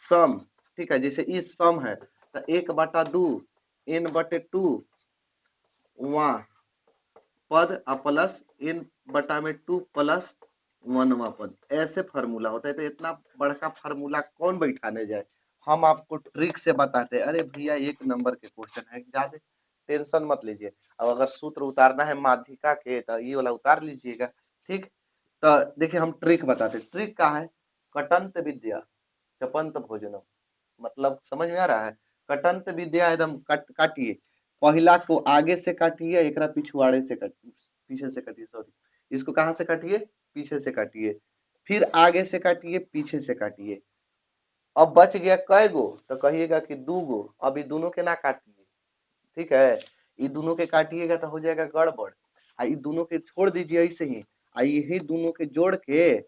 सम, ठीक है। जैसे इस सम है तो एक बटा दो n बटे टू वहां पद प्लस n बटा में टू प्लस वनवा पद, ऐसे फार्मूला होता है। तो इतना बड़का फार्मूला कौन बैठाने जाए, हम आपको ट्रिक से बताते हैं। अरे भैया एक नंबर के क्वेश्चन है, ज्यादा टेंशन मत लीजिए। अब अगर सूत्र उतारना है माध्यिका के तो ये वाला उतार लीजिएगा, ठीक। तो देखिए हम ट्रिक बताते हैं। ट्रिक का है कटंत विद्या चपंत भोजनम, मतलब समझ में आ रहा है। कटंत विद्या एकदम काटिए, पहला को आगे से काटिए, एकरा पिछवाड़े से काटिए, पीछे से काटिए, सॉरी, इसको कहां से काटिए, पीछे से काटिए, फिर आगे से काटिए, पीछे से काटिए। अब बच गया कै गो, तो कहिएगा कि दू गो। अब ये दोनों के ना काटिए, ठीक है, ये दोनों के काटिएगा तो हो जाएगा गड़बड़। ये दोनों के छोड़ दीजिए ऐसे ही, यही दोनों के जोड़ के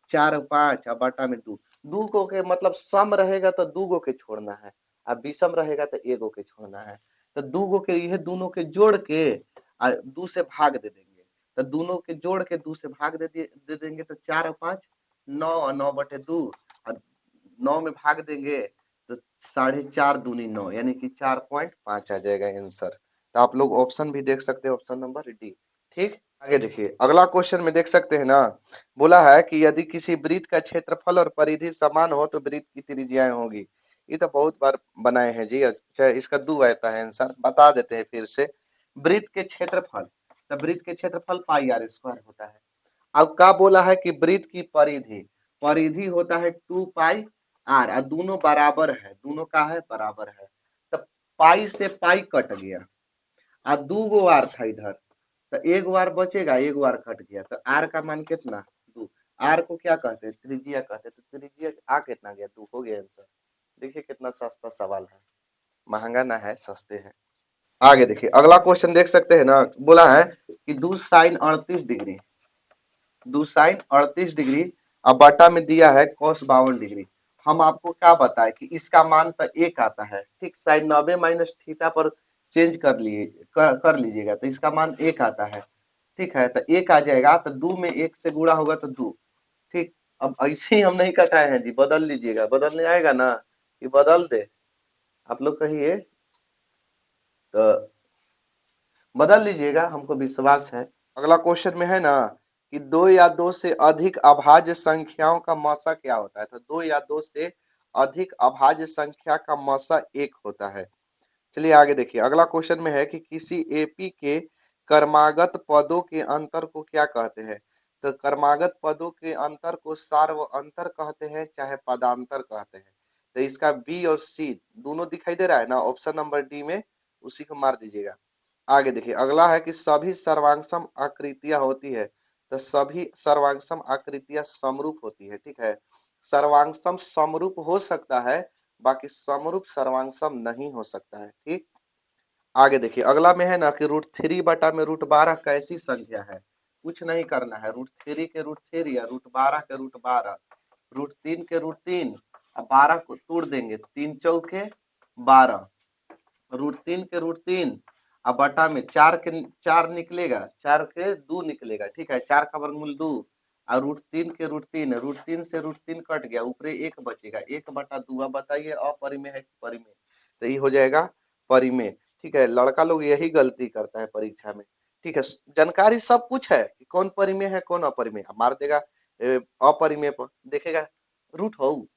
चार पांच बटा में दो, दू को के मतलब सम रहेगा तो दू गो के छोड़ना है, अब विषम रहेगा तो एगो के छोड़ना है। तो दू गो के यह दोनों के जोड़ के दू से भाग दे देंगे, तो दोनों के जोड़ के दू से भाग दे देंगे तो चार और पांच नौ, नौ बटे दो, नौ में भाग देंगे तो साढ़े चार दूनी नौ, यानी कि 4.5 आ जाएगा आंसर। तो आप लोग ऑप्शन भी देख सकते हैं, ऑप्शन नंबर डी, ठीक। आगे देखिए अगला क्वेश्चन में देख सकते हैं ना, बोला है कि यदि किसी वृत्त का क्षेत्रफल और परिधि समान हो तो वृत्त की त्रिज्याएं होगी। ये तो बहुत बार बनाए हैं जी। अच्छा इसका दो आता है आंसर, बता देते हैं फिर से। वृत्त के क्षेत्रफल, तो वृत्त के क्षेत्रफल पाई आर स्क्वायर होता है। अब क्या बोला है कि वृत्त की परिधि, परिधि होता है टू पाई आर, और दोनों बराबर है, दोनों का है बराबर है। तो पाई से पाई कट गया और दो गो आर था इधर, तो एक बार बचेगा, एक बार कट गया, तो आर का मान कितना, दो। आर को क्या कहते हैं, त्रिज्या कहते हैं। तो त्रिज्या आ कितना गया, दो, हो गया आंसर। देखिए कितना सस्ता सवाल है, महंगा ना है, सस्ते है। आगे देखिए अगला क्वेश्चन देख सकते हैं ना, बोला है कि दो साइन 38 डिग्री, दो साइन 38 डिग्री अब बटा में दिया है cos 52 डिग्री। हम आपको क्या बताए कि इसका मान तो एक आता है, ठीक। साइन 90 माइनस थीटा पर चेंज कर लीजिएगा तो इसका मान एक आता है, ठीक है। तो एक आ जाएगा, तो दो में एक से गुणा होगा तो दो, ठीक। अब ऐसे ही हम नहीं कटाए हैं जी, बदल लीजिएगा, बदलने आएगा ना, ये बदल दे, आप लोग कहिए तो बदल लीजिएगा, हमको विश्वास है। अगला क्वेश्चन में है ना कि दो या दो से अधिक अभाज्य संख्याओं का मसा क्या होता है। तो दो या दो से अधिक अभाज्य संख्या का मसा एक होता है। चलिए आगे देखिए अगला क्वेश्चन में है कि किसी एपी के क्रमागत पदों के अंतर को क्या कहते हैं। तो क्रमागत पदों के अंतर को सार्व अंतर कहते हैं चाहे पदांतर कहते हैं। तो इसका बी और सी दोनों दिखाई दे रहा है ना, ऑप्शन नंबर डी में उसी को मार दीजिएगा। आगे देखिए अगला है कि सभी सर्वांगसम आकृतियां होती है, तो सभी सर्वांगसम आकृतियां समरूप होती है, ठीक है। सर्वांगसम समरूप हो सकता है, बाकी समरूप सर्वांगसम नहीं हो सकता है, ठीक। आगे देखिए अगला में है ना कि √3 बटा में √12 कैसी संख्या है। कुछ नहीं करना है, √3 के √3 या √12 के √12, √3 के √3 अब 12 को तोड़ देंगे, 3 चौके 12, √3 के √3 अब बटा में 4 के 4 निकलेगा, 4 के 2 निकलेगा, ठीक है, 4 का वर्गमूल 2 और √3 के √3 से √3 कट गया, ऊपरे 1 बचेगा, 1/2। अब बताइए अपरिमेय है कि परिमेय, तो ये हो जाएगा परिमेय, ठीक है। लड़का लोग यही गलती करता है परीक्षा में, ठीक है, जानकारी सब कुछ है कि कौन परिमेय है कौन अपरिमेय, मार देगा अपरिमेय पर, देखेगा रूट हो,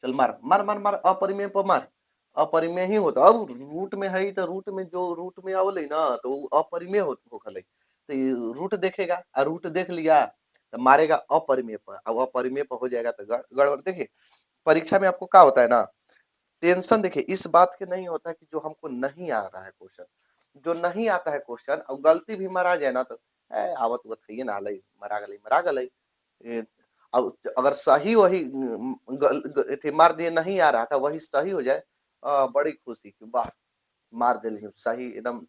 चल मार मार मार मार अपरिमेय पर मार, अपरिमेय ही होता, अब रूट में है तो रूट में जो रूट में आवले ना तो वो अपरिमेय हो खले, तो ये रूट देखेगा और रूट देख लिया तो मारेगा अपरिमेय पर, अब अपरिमेय पर हो जाएगा तो गड़बड़। देखिए परीक्षा में आपको क्या होता है ना, टेंशन देखिए इस बात के नहीं होता है कि जो हमको नहीं आ रहा है क्वेश्चन, जो नहीं आता है क्वेश्चन और गलती भी मरा जाए ना तो आवत वत है ना हलई मरा गलई, अब अगर सही वही थे मार दिए नहीं आ रहा था वही सही हो जाए, बड़ी खुशी की वाह मार दिली हूँ सही, एकदम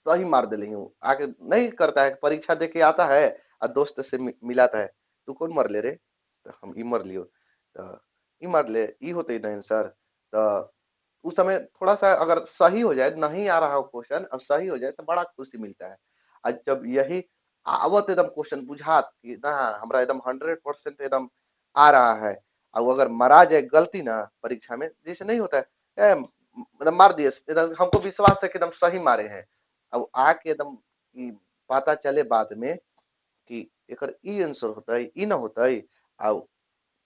सही मार दिली हूँ। आगे नहीं करता है, परीक्षा दे के आता है और दोस्त से मिलाता है, तू कौन मर ले रे, तो हम ई मर लियो, तो ई मर ले ई होते नहीं सर, तो उस समय थोड़ा सा अगर सही हो जाए, नहीं आ रहा हो क्वेश्चन और सही हो जाए तो बड़ा खुशी मिलता है। आज जब यही आवत एकदम क्वेश्चन बुझात कि ना हमरा एकदम 100% एकदम आ रहा है, और अगर मरा जाए गलती ना परीक्षा में, जैसे नहीं होता है मतलब मार दिए एकदम, हमको विश्वास है कि एकदम सही मारे हैं, अब आके एकदम पता चले बाद में कि एकर ई आंसर होता है ई ना होता है,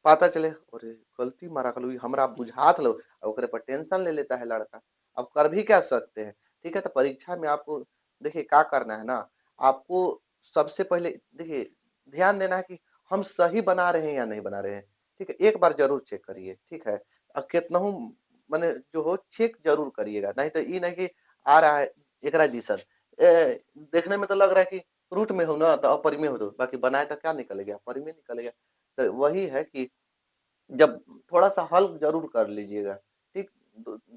पता चले अरे गलती मारा कल हमरा बुझात लो, ओकरे पर टेंशन ले लेता है लड़का, अब कर भी क्या सकते हैं। ठीक है, तो परीक्षा में आपको देखिए क्या करना है ना, आपको सबसे पहले देखिए ध्यान देना है कि हम सही बना रहे हैं या नहीं बना रहे हैं, ठीक है, एक बार जरूर चेक करिए, ठीक है, कितना मैंने जो हो चेक जरूर करिएगा, नहीं तो ये नहीं कि आ रहा है एकरा जीसन देखने में तो लग रहा है कि रूट में हो ना तो अपरिमेय हो, तो बाकी बनाए तो क्या निकल गया परिमेय निकल गया, तो वही है कि जब थोड़ा सा हल जरूर कर लीजिएगा, ठीक,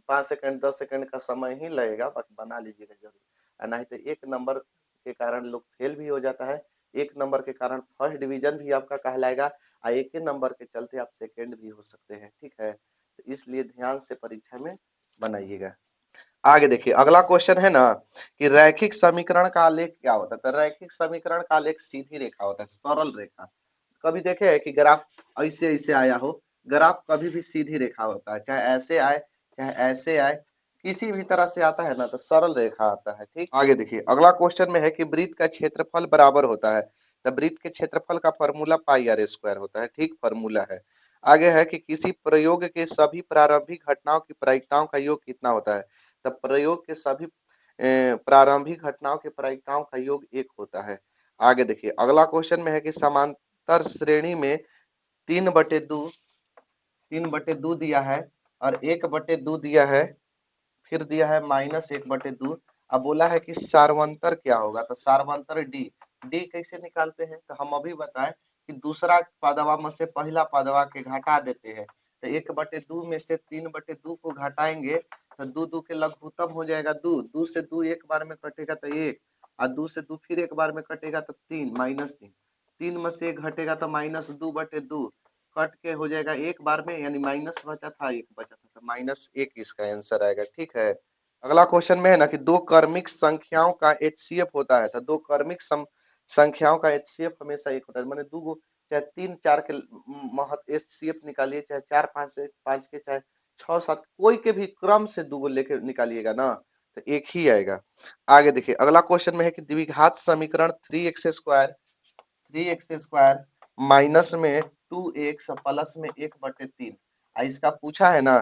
5 सेकंड 10 सेकंड का समय ही लगेगा, बाकी बना लीजिएगा जरूर, नहीं तो 1 नंबर के कारण लोग फेल भी हो जाता है, 1 नंबर के कारण फर्स्ट डिवीजन भी आपका कहलाएगा, और 1 ही नंबर के चलते आप सेकंड भी हो सकते हैं, ठीक है, तो इसलिए ध्यान से परीक्षा में बनाइएगा। आगे देखिए अगला क्वेश्चन है ना कि रैखिक समीकरण का आलेख क्या होता है, तो रैखिक समीकरण का आलेख सीधी रेखा होता है, सरल रेखा, कभी देखे है कि ग्राफ ऐसे ऐसे आया हो, ग्राफ कभी भी सीधी रेखा होता है, चाहे ऐसे आए चाहे ऐसे आए, किसी भी तरह से आता है ना तो सरल रेखा आता है, ठीक। आगे देखिए अगला क्वेश्चन में है कि वृत्त का क्षेत्रफल बराबर होता है, तो वृत्त के क्षेत्रफल का फॉर्मूला πr² होता है, ठीक फॉर्मूला है। आगे है कि किसी प्रयोग के सभी प्रारंभिक घटनाओं की प्रायिकताओं का योग कितना होता है, तो प्रयोग के सभी प्रारंभिक घटनाओं के प्रायिकताओं का योग 1 होता है। आगे देखिए अगला क्वेश्चन में है कि समांतर श्रेणी में 3/2 3/2 दिया है और 1/2 दिया है, फिर दिया है -1/2, अब बोला है कि सार्वंतर क्या होगा, तो सार्वंतर डी, डी कैसे निकालते हैं, तो हम अभी बताएं कि दूसरा पदवा में से पहला पदवा के घटा देते हैं, तो 1/2 में से 3/2 को घटाएंगे तो 2 के लघुत्तम हो जाएगा 2, 2 से 2 एक बार में कटेगा तो 1, और 2 से 2 फिर एक बार में कटेगा तो 3 -3, 3 में से 1 घटेगा तो -2/2 कट के हो जाएगा एक बार में, यानी माइनस बचा था एक बचा था, तो -1 इसका आंसर आएगा, ठीक है। अगला क्वेश्चन में है ना कि दो क्रमिक संख्याओं का एचसीएफ होता है, तो दो क्रमिक संख्याओं का एचसीएफ हमेशा एक होता है, मैंने दो गो चाहे 3 4 के महत्व एचसीएफ निकालिए, चाहे 4 5 से 5 के, चाहे 6 7 कोई के भी क्रम से दो लेके निकालिएगा ना तो एक ही आएगा। आगे देखिए अगला क्वेश्चन में है कि द्विघात समीकरण 3x² माइनस में 2x प्लस में 1/3, इसका पूछा है ना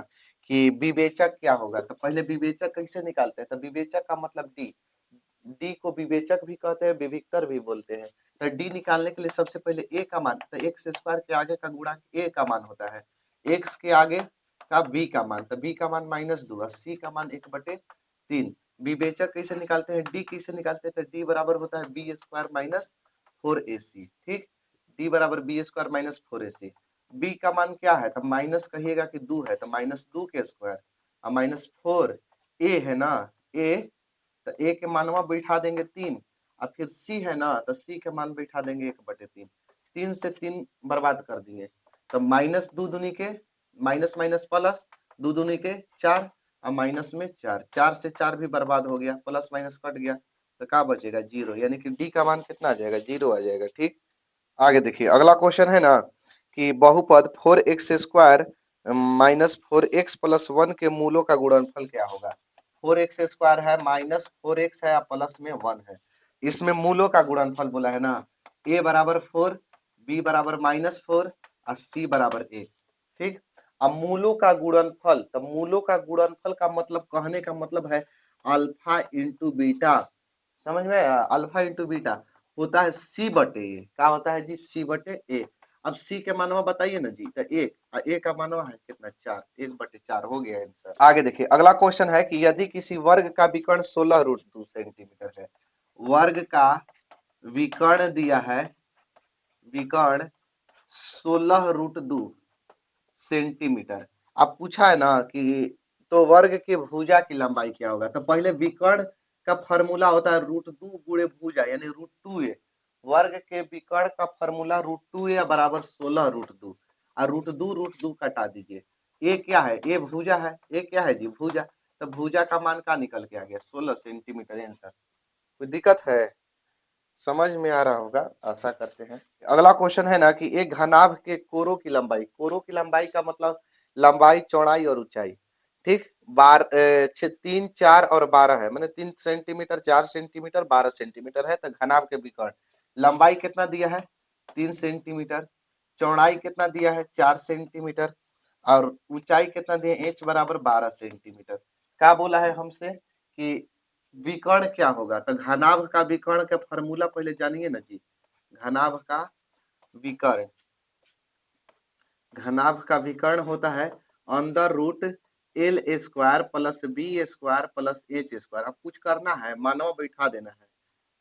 कि विवेचक क्या होगा, तो पहले विवेचक कैसे निकालते हैं, तो विवेचक का मतलब डी, डी को विवेचक भी कहते हैं विविक्तर भी बोलते हैं, तो डी निकालने के लिए सबसे पहले ए का मान, तो x² के आगे का गुणा ए का मान होता है, x के आगे का बी का मान, तो बी का मान -2 और सी का मान 1/3। विवेचक कैसे निकालते हैं, डी कैसे निकालते हैं, तो डी बराबर होता है b² - 4ac, ठीक, डी बराबर b² - 4ac, बी का मान क्या है, तो माइनस कहिएगा कि 2 है तो -2 के स्क्वायर और -4, ए है ना ए, तो ए के मानवा बैठा देंगे 3 और फिर सी है ना, तो सी के मान बैठा देंगे 1/3। 3 से 3 बर्बाद कर दिए, तो माइनस दो दूनी के माइनस माइनस प्लस, दो दूनी के 4 और माइनस में 4, 4 से 4 भी बर्बाद हो गया, प्लस माइनस कट गया, तो क्या बचेगा 0, यानी कि डी का मान कितना आ जाएगा 0 आ जाएगा। ठीक, आगे देखिए अगला क्वेश्चन है ना कि बहुपद 4x² -4x + 1 के मूलों का गुणनफल क्या होगा। 4x² है, -4x है, प्लस में 1 है, इसमें मूलों का गुणनफल बोला है ना, a बराबर 4, b बराबर -4 और c बराबर 1। ठीक, अब मूलों का गुणनफल, तो मूलों का गुणनफल का मतलब, कहने का मतलब है अल्फा इंटू बीटा, समझ में आया? अल्फा इंटू बीटा होता है सी बटे ए, क्या होता है जी सी बटे ए। अब सी के मानवा बताइए ना जी, तो एक, ए का मानवा है कितना 4, 1/4 हो गया आंसर। आगे देखिए अगला क्वेश्चन है कि यदि किसी वर्ग का विकर्ण 16√2 सेंटीमीटर है, वर्ग का विकर्ण दिया है, विकर्ण 16√2 सेंटीमीटर, अब पूछा है ना कि तो वर्ग के भुजा की लंबाई क्या होगा, तो पहले विकर्ण का फॉर्मूला होता है √2 गुणे भुजा यानी √2a, वर्ग के विकर्ण का फॉर्मूला √2a बराबर 16√2 और √2 कटा दीजिए, ए क्या है, ए भुजा है, ए क्या है जी भुजा, तो भुजा का मान का निकल के आ गया 16 सेंटीमीटर आंसर। कोई दिक्कत है, समझ में आ रहा होगा, आशा करते हैं। अगला क्वेश्चन है ना कि एक घनाभ के कोरों की लंबाई, कोरों की लंबाई का मतलब लंबाई, चौड़ाई और ऊंचाई। ठीक, 3, 4 और 12 है, मैंने 3 सेंटीमीटर, 4 सेंटीमीटर, 12 सेंटीमीटर है, तो घनाभ के विकर्ण लंबाई कितना दिया है 3 सेंटीमीटर, चौड़ाई कितना दिया है 4 सेंटीमीटर और ऊंचाई कितना दिया एच बराबर 12 सेंटीमीटर। क्या बोला है हमसे कि विकर्ण क्या होगा, तो घनाभ का विकर्ण का फॉर्मूला पहले जानिए ना जी, घनाभ का विकर्ण, घनाभ का विकर्ण होता है √L² plus b² plus h²। अब कुछ करना है, मानव बैठा देना है,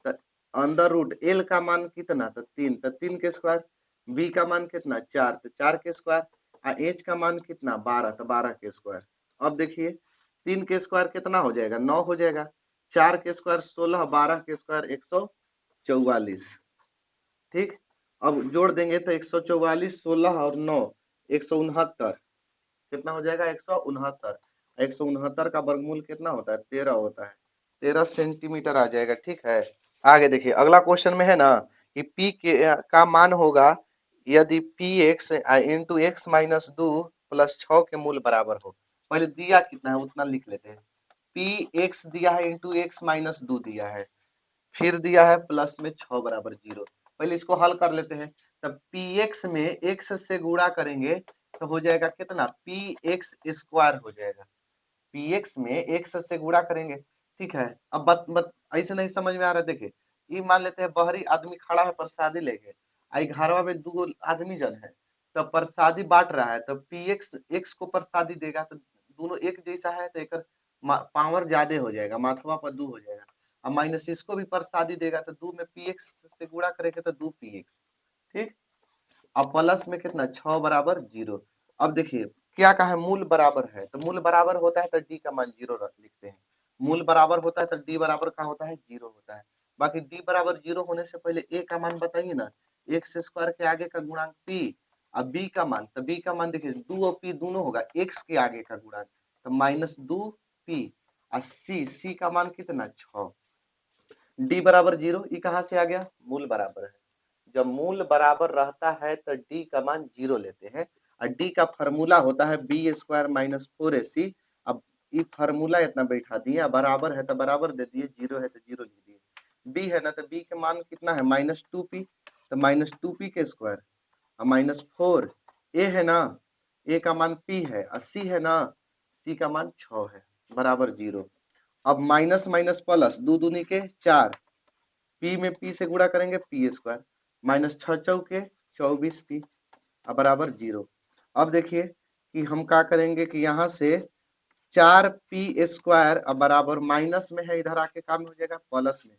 तो √L का मान कितना, तो 3, तो 3 के स्क्वायर, b का मान कितना 4, तो 4 के स्क्वायर और h का मान कितना 12, तो 12 के स्क्वायर। अब देखिए 3 के स्क्वायर कितना हो जाएगा 9 हो जाएगा, 4 के स्क्वायर 16, 12 के स्क्वायर 144। ठीक, अब जोड़ देंगे तो 144, 16 और 9 169, कितना हो जाएगा 169, 169 का वर्गमूल कितना होता है 13 होता है, 13 सेंटीमीटर आ जाएगा। ठीक है, आगे देखिए अगला क्वेश्चन में है ना कि P के का मान होगा यदि px into x minus 2 plus 6 के मूल बराबर हो। पहले दिया कितना है उतना लिख लेते हैं, px दिया है इंटू एक्स माइनस 2 दिया है, फिर दिया है प्लस में 6 बराबर 0। पहले इसको हल कर लेते हैं, तब px में x से गुणा करेंगे तो हो जाएगा कितना px² हो जाएगा, px में x से गुणा करेंगे। ठीक है, अब ऐसे नहीं समझ में आ रहा है, देखिए ये मान लेते हैं बहरी आदमी खड़ा है प्रसादी लेके, आई घरवा में दो आदमी जन है, तो प्रसादी बांट रहा है, तो px x को प्रसादी देगा तो दोनों एक जैसा है, तो एक पावर ज्यादा हो जाएगा, माथवा पर 2 हो जाएगा, अब माइनस इसको भी प्रसादी देगा तो 2 में px से गुणा करेंगे तो 2px। ठीक, अब प्लस में कितना 6 बराबर 0। अब देखिए क्या कहा है मूल बराबर है, तो मूल बराबर होता है तो डी का मान 0 लिखते हैं, मूल बराबर होता है तो डी बराबर का होता है 0 होता है। बाकी डी बराबर 0 होने से पहले ए का मान बताइए ना, x² के आगे का गुणांक p, अब बी का मान, तो बी का मान देखिए 2 और p दोनों होगा, x के आगे का गुणांक, तो -2p और सी का मान कितना 6, डी बराबर 0, ये कहाँ से आ गया मूल बराबर है, जब मूल बराबर रहता है तो डी का मान 0 लेते हैं, और डी का फार्मूला होता है b² माइनस 4ac। अब ये फार्मूला इतना बैठा दिए, बराबर है तो बराबर दे दिए, 0 है तो 0 लिख दिए, b है ना तो b का मान कितना है -2p, तो -2p के स्क्वायर और -4, a है ना a का मान p है और c है ना c का मान 6 है बराबर 0। अब माइनस माइनस प्लस, दो दूनी के 4, p में p से गुणा करेंगे p² माइनस 6 चौके 24p बराबर 0। अब देखिए कि हम क्या करेंगे कि यहाँ से 4p² अब बराबर माइनस में है, इधर आके काम हो जाएगा प्लस में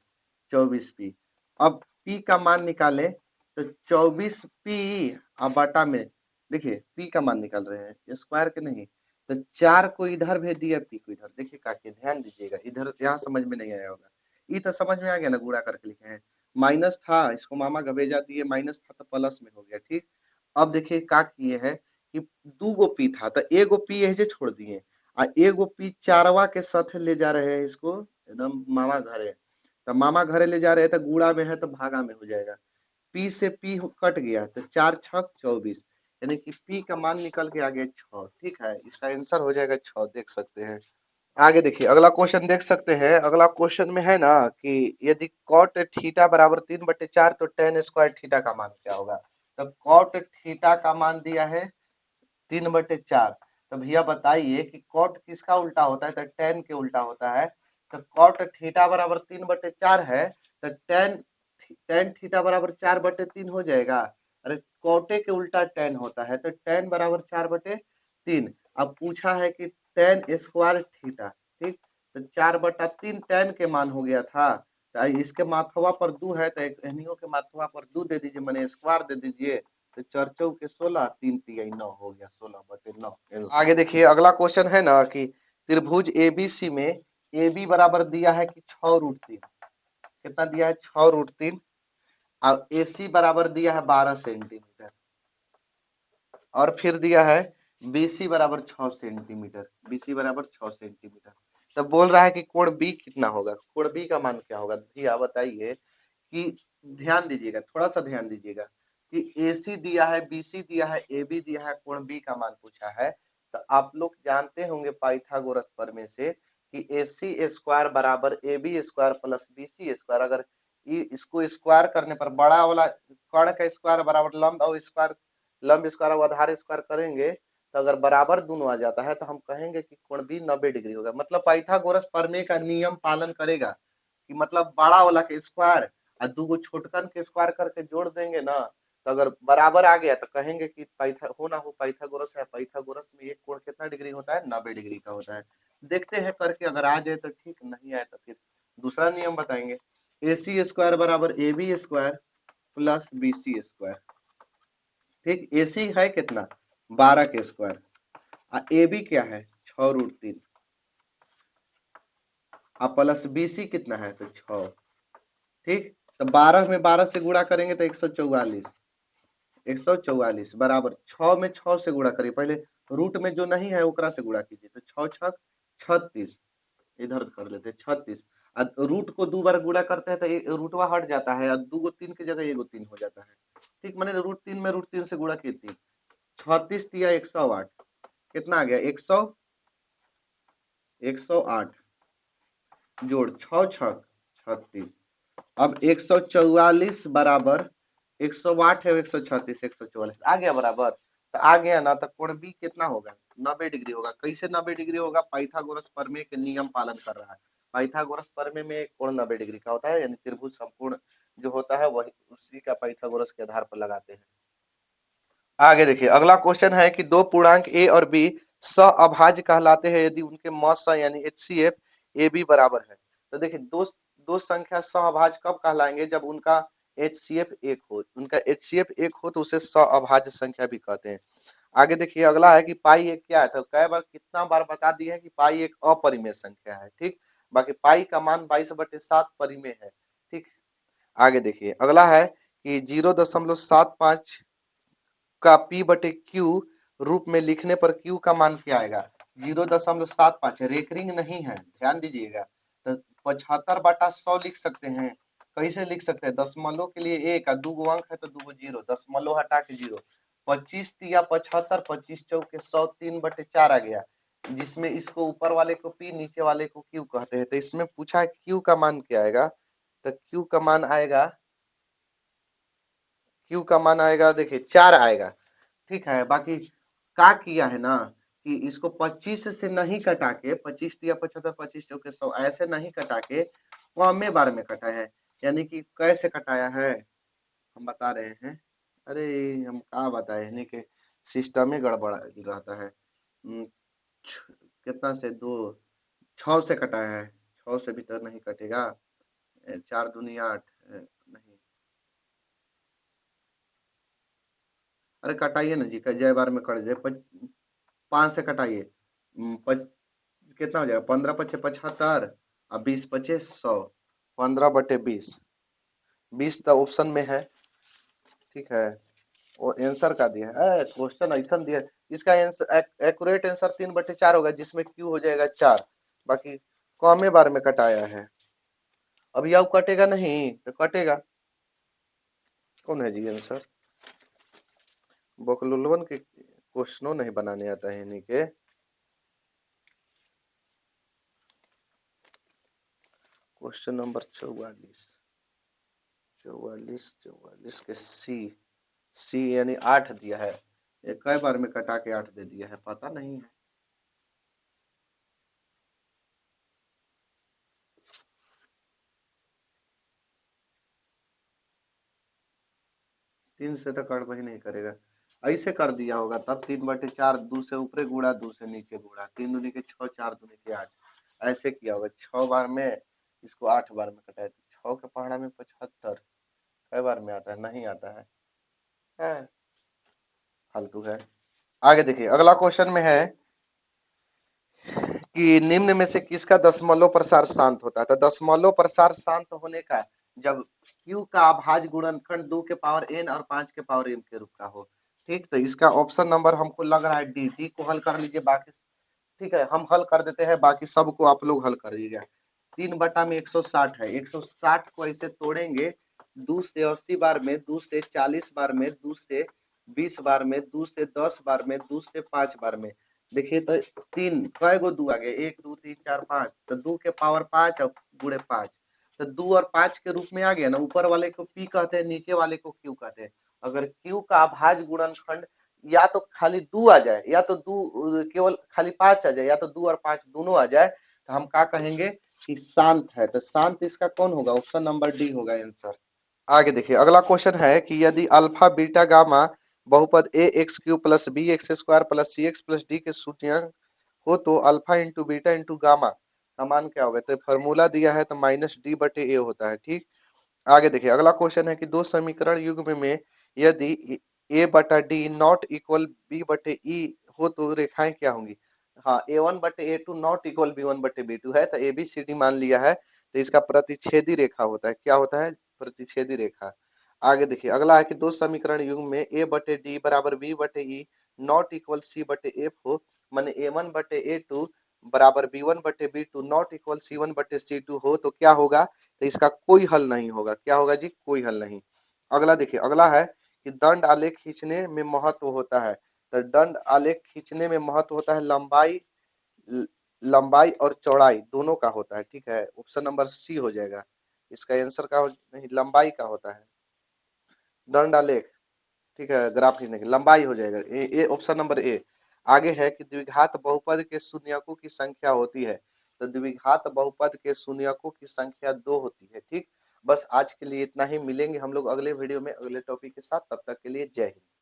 24p। अब p का मान निकाले तो 24p अब बटा में, देखिए p का मान निकाल रहे हैं स्क्वायर के नहीं, तो 4 को इधर भेज दिया p को इधर, देखिए काके ध्यान दीजिएगा, इधर यहाँ समझ में नहीं आया होगा, ई तो समझ में आ गया ना, गुणा करके लिखे हैं। माइनस था, इसको मामा का भेजा दिए, माइनस था तो प्लस में हो गया। ठीक, अब देखिए क्या किए है कि दू गो पी था तो एगो पी यही छोड़ दिए, आ एगो पी चारवा के साथ ले जा रहे हैं इसको एकदम मामा घरे। तो मामा घरे ले जा रहे हैं तो गुणा में है तो भागा में हो जाएगा। पी से पी कट गया तो 4×6 = 24, यानी कि पी का मान निकल के आ गया 6। ठीक है, इसका आंसर हो जाएगा 6, देख सकते हैं। आगे देखिए अगला क्वेश्चन देख सकते हैं। अगला क्वेश्चन में है ना कि यदि कॉट थीटा बराबर 3/4 तो टेन स्क्वायर थीटा का मान क्या होगा। तो कॉट थीटा का मान दिया है 3/4। तो भैया बताइए कि कॉट किसका उल्टा होता है, तो टेन के उल्टा होता है। तो कॉट थीटा बराबर 3/4 है, तो टेन टेन थीटा बराबर 4/3 हो जाएगा। अरे कॉटे के उल्टा टेन होता है, तो टेन बराबर 4/3। अब पूछा है कि टेन स्क्वायर थीटा, ठीक, तो 4/3 टेन के मान हो गया था। तो इसके माथवा पर दू है तो इन्हीं के माथवा पर दू दे दीजिए, मैंने स्क्वायर दे दीजिए। तो 4×4 के 16, 3×3 = 9 हो गया, 16/9। आगे देखिए अगला क्वेश्चन है ना कि त्रिभुज एबीसी में ए बी बराबर दिया है कि 6√3, कितना दिया है 6√3, और ए सी बराबर दिया है 12 सेंटीमीटर, और फिर दिया है बीसी बराबर 6 सेंटीमीटर, बीसी बराबर 6 सेंटीमीटर। तब बोल रहा है कि कोण बी कितना होगा, कोण बी का मान क्या होगा। भैया बताइए कि ध्यान दीजिएगा, थोड़ा सा ध्यान दीजिएगा कि एसी दिया है, बीसी दिया है, ए बी दिया है, कोण बी का मान पूछा है। तो आप लोग जानते होंगे पाइथागोरस प्रमेय से कि AC स्क्वायर बराबर AB square plus BC square. अगर इसको स्क्वायर करने पर बड़ा वाला कण का स्क्वायर बराबर लंब और स्क्वायर, लंब स्क्वायर और आधार स्क्वायर करेंगे तो अगर बराबर दोनों आ जाता है तो हम कहेंगे कि कोण बी 90 डिग्री होगा। मतलब पाइथागोरस प्रमेय का नियम पालन करेगा कि मतलब बड़ा वाला के स्क्वायर और दो छोटकन के स्क्वायर करके जोड़ देंगे ना, तो अगर बराबर आ गया तो कहेंगे कि पाइथागोरस है। पाइथागोरस में एक कोण कितना डिग्री होता है, 90 डिग्री का होता है। देखते हैं करके, अगर आ जाए तो ठीक, नहीं आए तो फिर दूसरा नियम बताएंगे। AC स्क्वायर बराबर AB square plus BC square. ठीक, AC है कितना 12 के स्क्वायर, और AB क्या है 6√3, और प्लस BC कितना है तो 6। ठीक, तो 12 में 12 से गुणा करेंगे तो 144, 144 बराबर 6 में 6 से गुणा करिए, पहले रूट में जो नहीं है ओकरा से गुणा कीजिए, तो 6×6 = 36, इधर कर लेते हैं 36। रूट को दो बार गुणा करते हैं तो रूटवा हट जाता है, और दो गो तीन की जगह एगो तीन हो जाता है। ठीक, मैंने √3 में √3 से गुणा की थी, 36 दिया 108, कितना आ गया 108 जोड़ 6×6 = 36। अब 144 बराबर 108 है, 136, 144 आ गया बराबर। तो आ गया ना, तो कोण बी कितना होगा 90 डिग्री होगा। कैसे 90 डिग्री होगा, पाइथागोरस प्रमेय के नियम पालन कर रहा है। पाइथागोरस प्रमेय में कोण 90 डिग्री का होता है, यानी त्रिभुज संपूर्ण जो होता है वही उसी का पाइथागोरस के आधार पर लगाते हैं। आगे देखिए अगला क्वेश्चन है कि दो पूर्णांक ए और बी सहअभाज्य कहलाते हैं यदि उनके मस यानी HCF ए बी बराबर है। तो देखिए दो दो संख्या सहअभाज्य कब कहलाएंगे, जब उनका HCF एक हो। उनका HCF एक हो तो उसे सहअभाज्य संख्या भी कहते हैं। आगे देखिए अगला है कि पाई एक क्या है, तो कई बार कितना बार बता दिए है कि पाई एक अपरिमेय संख्या है। ठीक, बाकी पाई का मान 22/7 परिमेय है। ठीक, आगे देखिए अगला है कि 0.75 का P/Q रूप में लिखने पर Q का मान क्या आएगा। 0.75 रेकरिंग नहीं है, ध्यान दीजिएगा। तो 75/100 लिख सकते हैं। कैसे लिख सकते हैं, दशमलव के लिए एक, दो गो अंक है तो दो गो जीरो, दशमलव हटा के जीरो। 25 या 75, 25×4 = 100, 3/4 आ गया, जिसमें इसको ऊपर वाले को P नीचे वाले को Q कहते हैं। तो इसमें पूछा है Q का मान क्या आएगा, तो Q का मान आएगा, Q का मान आएगा देखिए 4 आएगा। ठीक है, बाकी क्या किया है ना कि इसको 25 से नहीं कटा के 25 या 75, 25×4 = 100 ऐसे नहीं कटा के कमे बार में कटा है। यानी कि कैसे कटाया है हम बता रहे हैं। अरे हम क्या बताए, यानी कि सिस्टम ही गड़बड़ रहता है। कितना से दो 6 से कटाया है, 6 से भी तो नहीं कटेगा। 4 दूनी 8 नहीं, अरे कटाइए ना जी, जय बार में कट दे। 5 से कटाइए, कितना हो जाएगा, 15×5 = 75 और 20×5 = 100। 15/20, 20 तो ऑप्शन में है, ठीक है। वो आंसर का दिया है, क्वेश्चन ऐसा दिया है। इसका आंसर एक्यूरेट आंसर 3/4 होगा, जिसमें क्यू हो जाएगा 4, बाकी कौमे बार में कटाया है। अब यह कटेगा नहीं तो कटेगा कौन है जी आंसर? बकलुलवन के क्वेश्चनों नहीं बनाने आता है इन्हीं के। क्वेश्चन नंबर 44, 44 के सी यानी 8 दिया है, ये कई बार में कटा के 8 दे दिया है, पता नहीं है। तीन से तो कट ही नहीं करेगा, ऐसे कर दिया होगा तब 3/4, 2 से ऊपरे गुड़ा 2 से नीचे गुड़ा, 3 दूनी के 6, 4 दूनी के 8, ऐसे किया होगा। 6 बार में इसको 8 बार में कटाया तो 6 के पहाड़ा में 75 कई बार में आता है? नहीं आता है फालतू है। आगे देखिए अगला क्वेश्चन में है कि निम्न में से किसका दशमलव प्रसार शांत होता है? तो दशमलव प्रसार शांत होने का जब q का अभाज्य गुणनखंड 2 के पावर n और 5 के पावर m के रूप का हो। ठीक, तो इसका ऑप्शन नंबर हमको लग रहा है डी। डी को हल कर लीजिए, बाकी ठीक है हम हल कर देते हैं, बाकी सबको आप लोग हल कर लीजिएगा। 3/160 है, 160 को ऐसे तोड़ेंगे 2 से 80 बार में, 2 से 40 बार में, 2 से 20 बार में, 2 से 10 बार में, 2 से 5 बार में। देखिए तो तीन कय गो 2 आ गए, 1 2 3 4 5, तो 2 के पावर 5 और गुणे 5, तो 2 और 5 के रूप में आ गया ना। ऊपर वाले को पी कहते हैं, नीचे वाले को क्यू कहते हैं। अगर क्यू का अभाज्य गुणनखंड या तो खाली 2 आ जाए, या तो 2 केवल खाली 5 आ जाए, या तो 2 और 5 दोनों आ जाए, तो हम क्या कहेंगे कि शांत है। तो शांत इसका कौन होगा? ऑप्शन नंबर डी होगा आंसर। आगे देखिए अगला क्वेश्चन है कि यदि अल्फा बीटा गामा बहुपद a x cube plus b x square plus c x plus d के सूचकांक हो तो alpha into beta into gamma का मान क्या होगा? तो फॉर्मूला दिया है तो -d/a होता है। ठीक, आगे देखिए अगला क्वेश्चन है कि दो समीकरण युग्म में यदि a/d नॉट इक्वल b/e हो तो रेखाएं क्या होंगी? हाँ, a1/a2 नॉट इक्वल b1/b2 है, तो ABCD मान लिया है, तो इसका प्रतिच्छेदी रेखा होता है। क्या होता है? प्रतिच्छेदी रेखा। आगे देखिए अगला है कि दो समीकरण युग्म में a/d बराबर b/e नॉट इक्वल c/f हो, माने a1/a2 बराबर b1/b2 नॉट इक्वल c1/c2 हो तो क्या होगा? तो इसका कोई हल नहीं होगा। क्या होगा जी? कोई हल नहीं। अगला देखिए अगला है कि दंड आलेख खींचने में महत्व होता है। तो दंड आलेख खींचने में महत्व होता है लंबाई और चौड़ाई दोनों का होता है। ठीक है, ऑप्शन नंबर सी हो जाएगा इसका आंसर का। नहीं, लंबाई का होता है दंड आलेख। ठीक है, ग्राफ खींचने की लंबाई हो जाएगा ए ऑप्शन नंबर ए। आगे है कि द्विघात बहुपद के शून्यकों की संख्या होती है। तो द्विघात बहुपद के शून्यकों की संख्या 2 होती है। ठीक, बस आज के लिए इतना ही, मिलेंगे हम लोग अगले वीडियो में अगले टॉपिक के साथ, तब तक के लिए जय हिंद।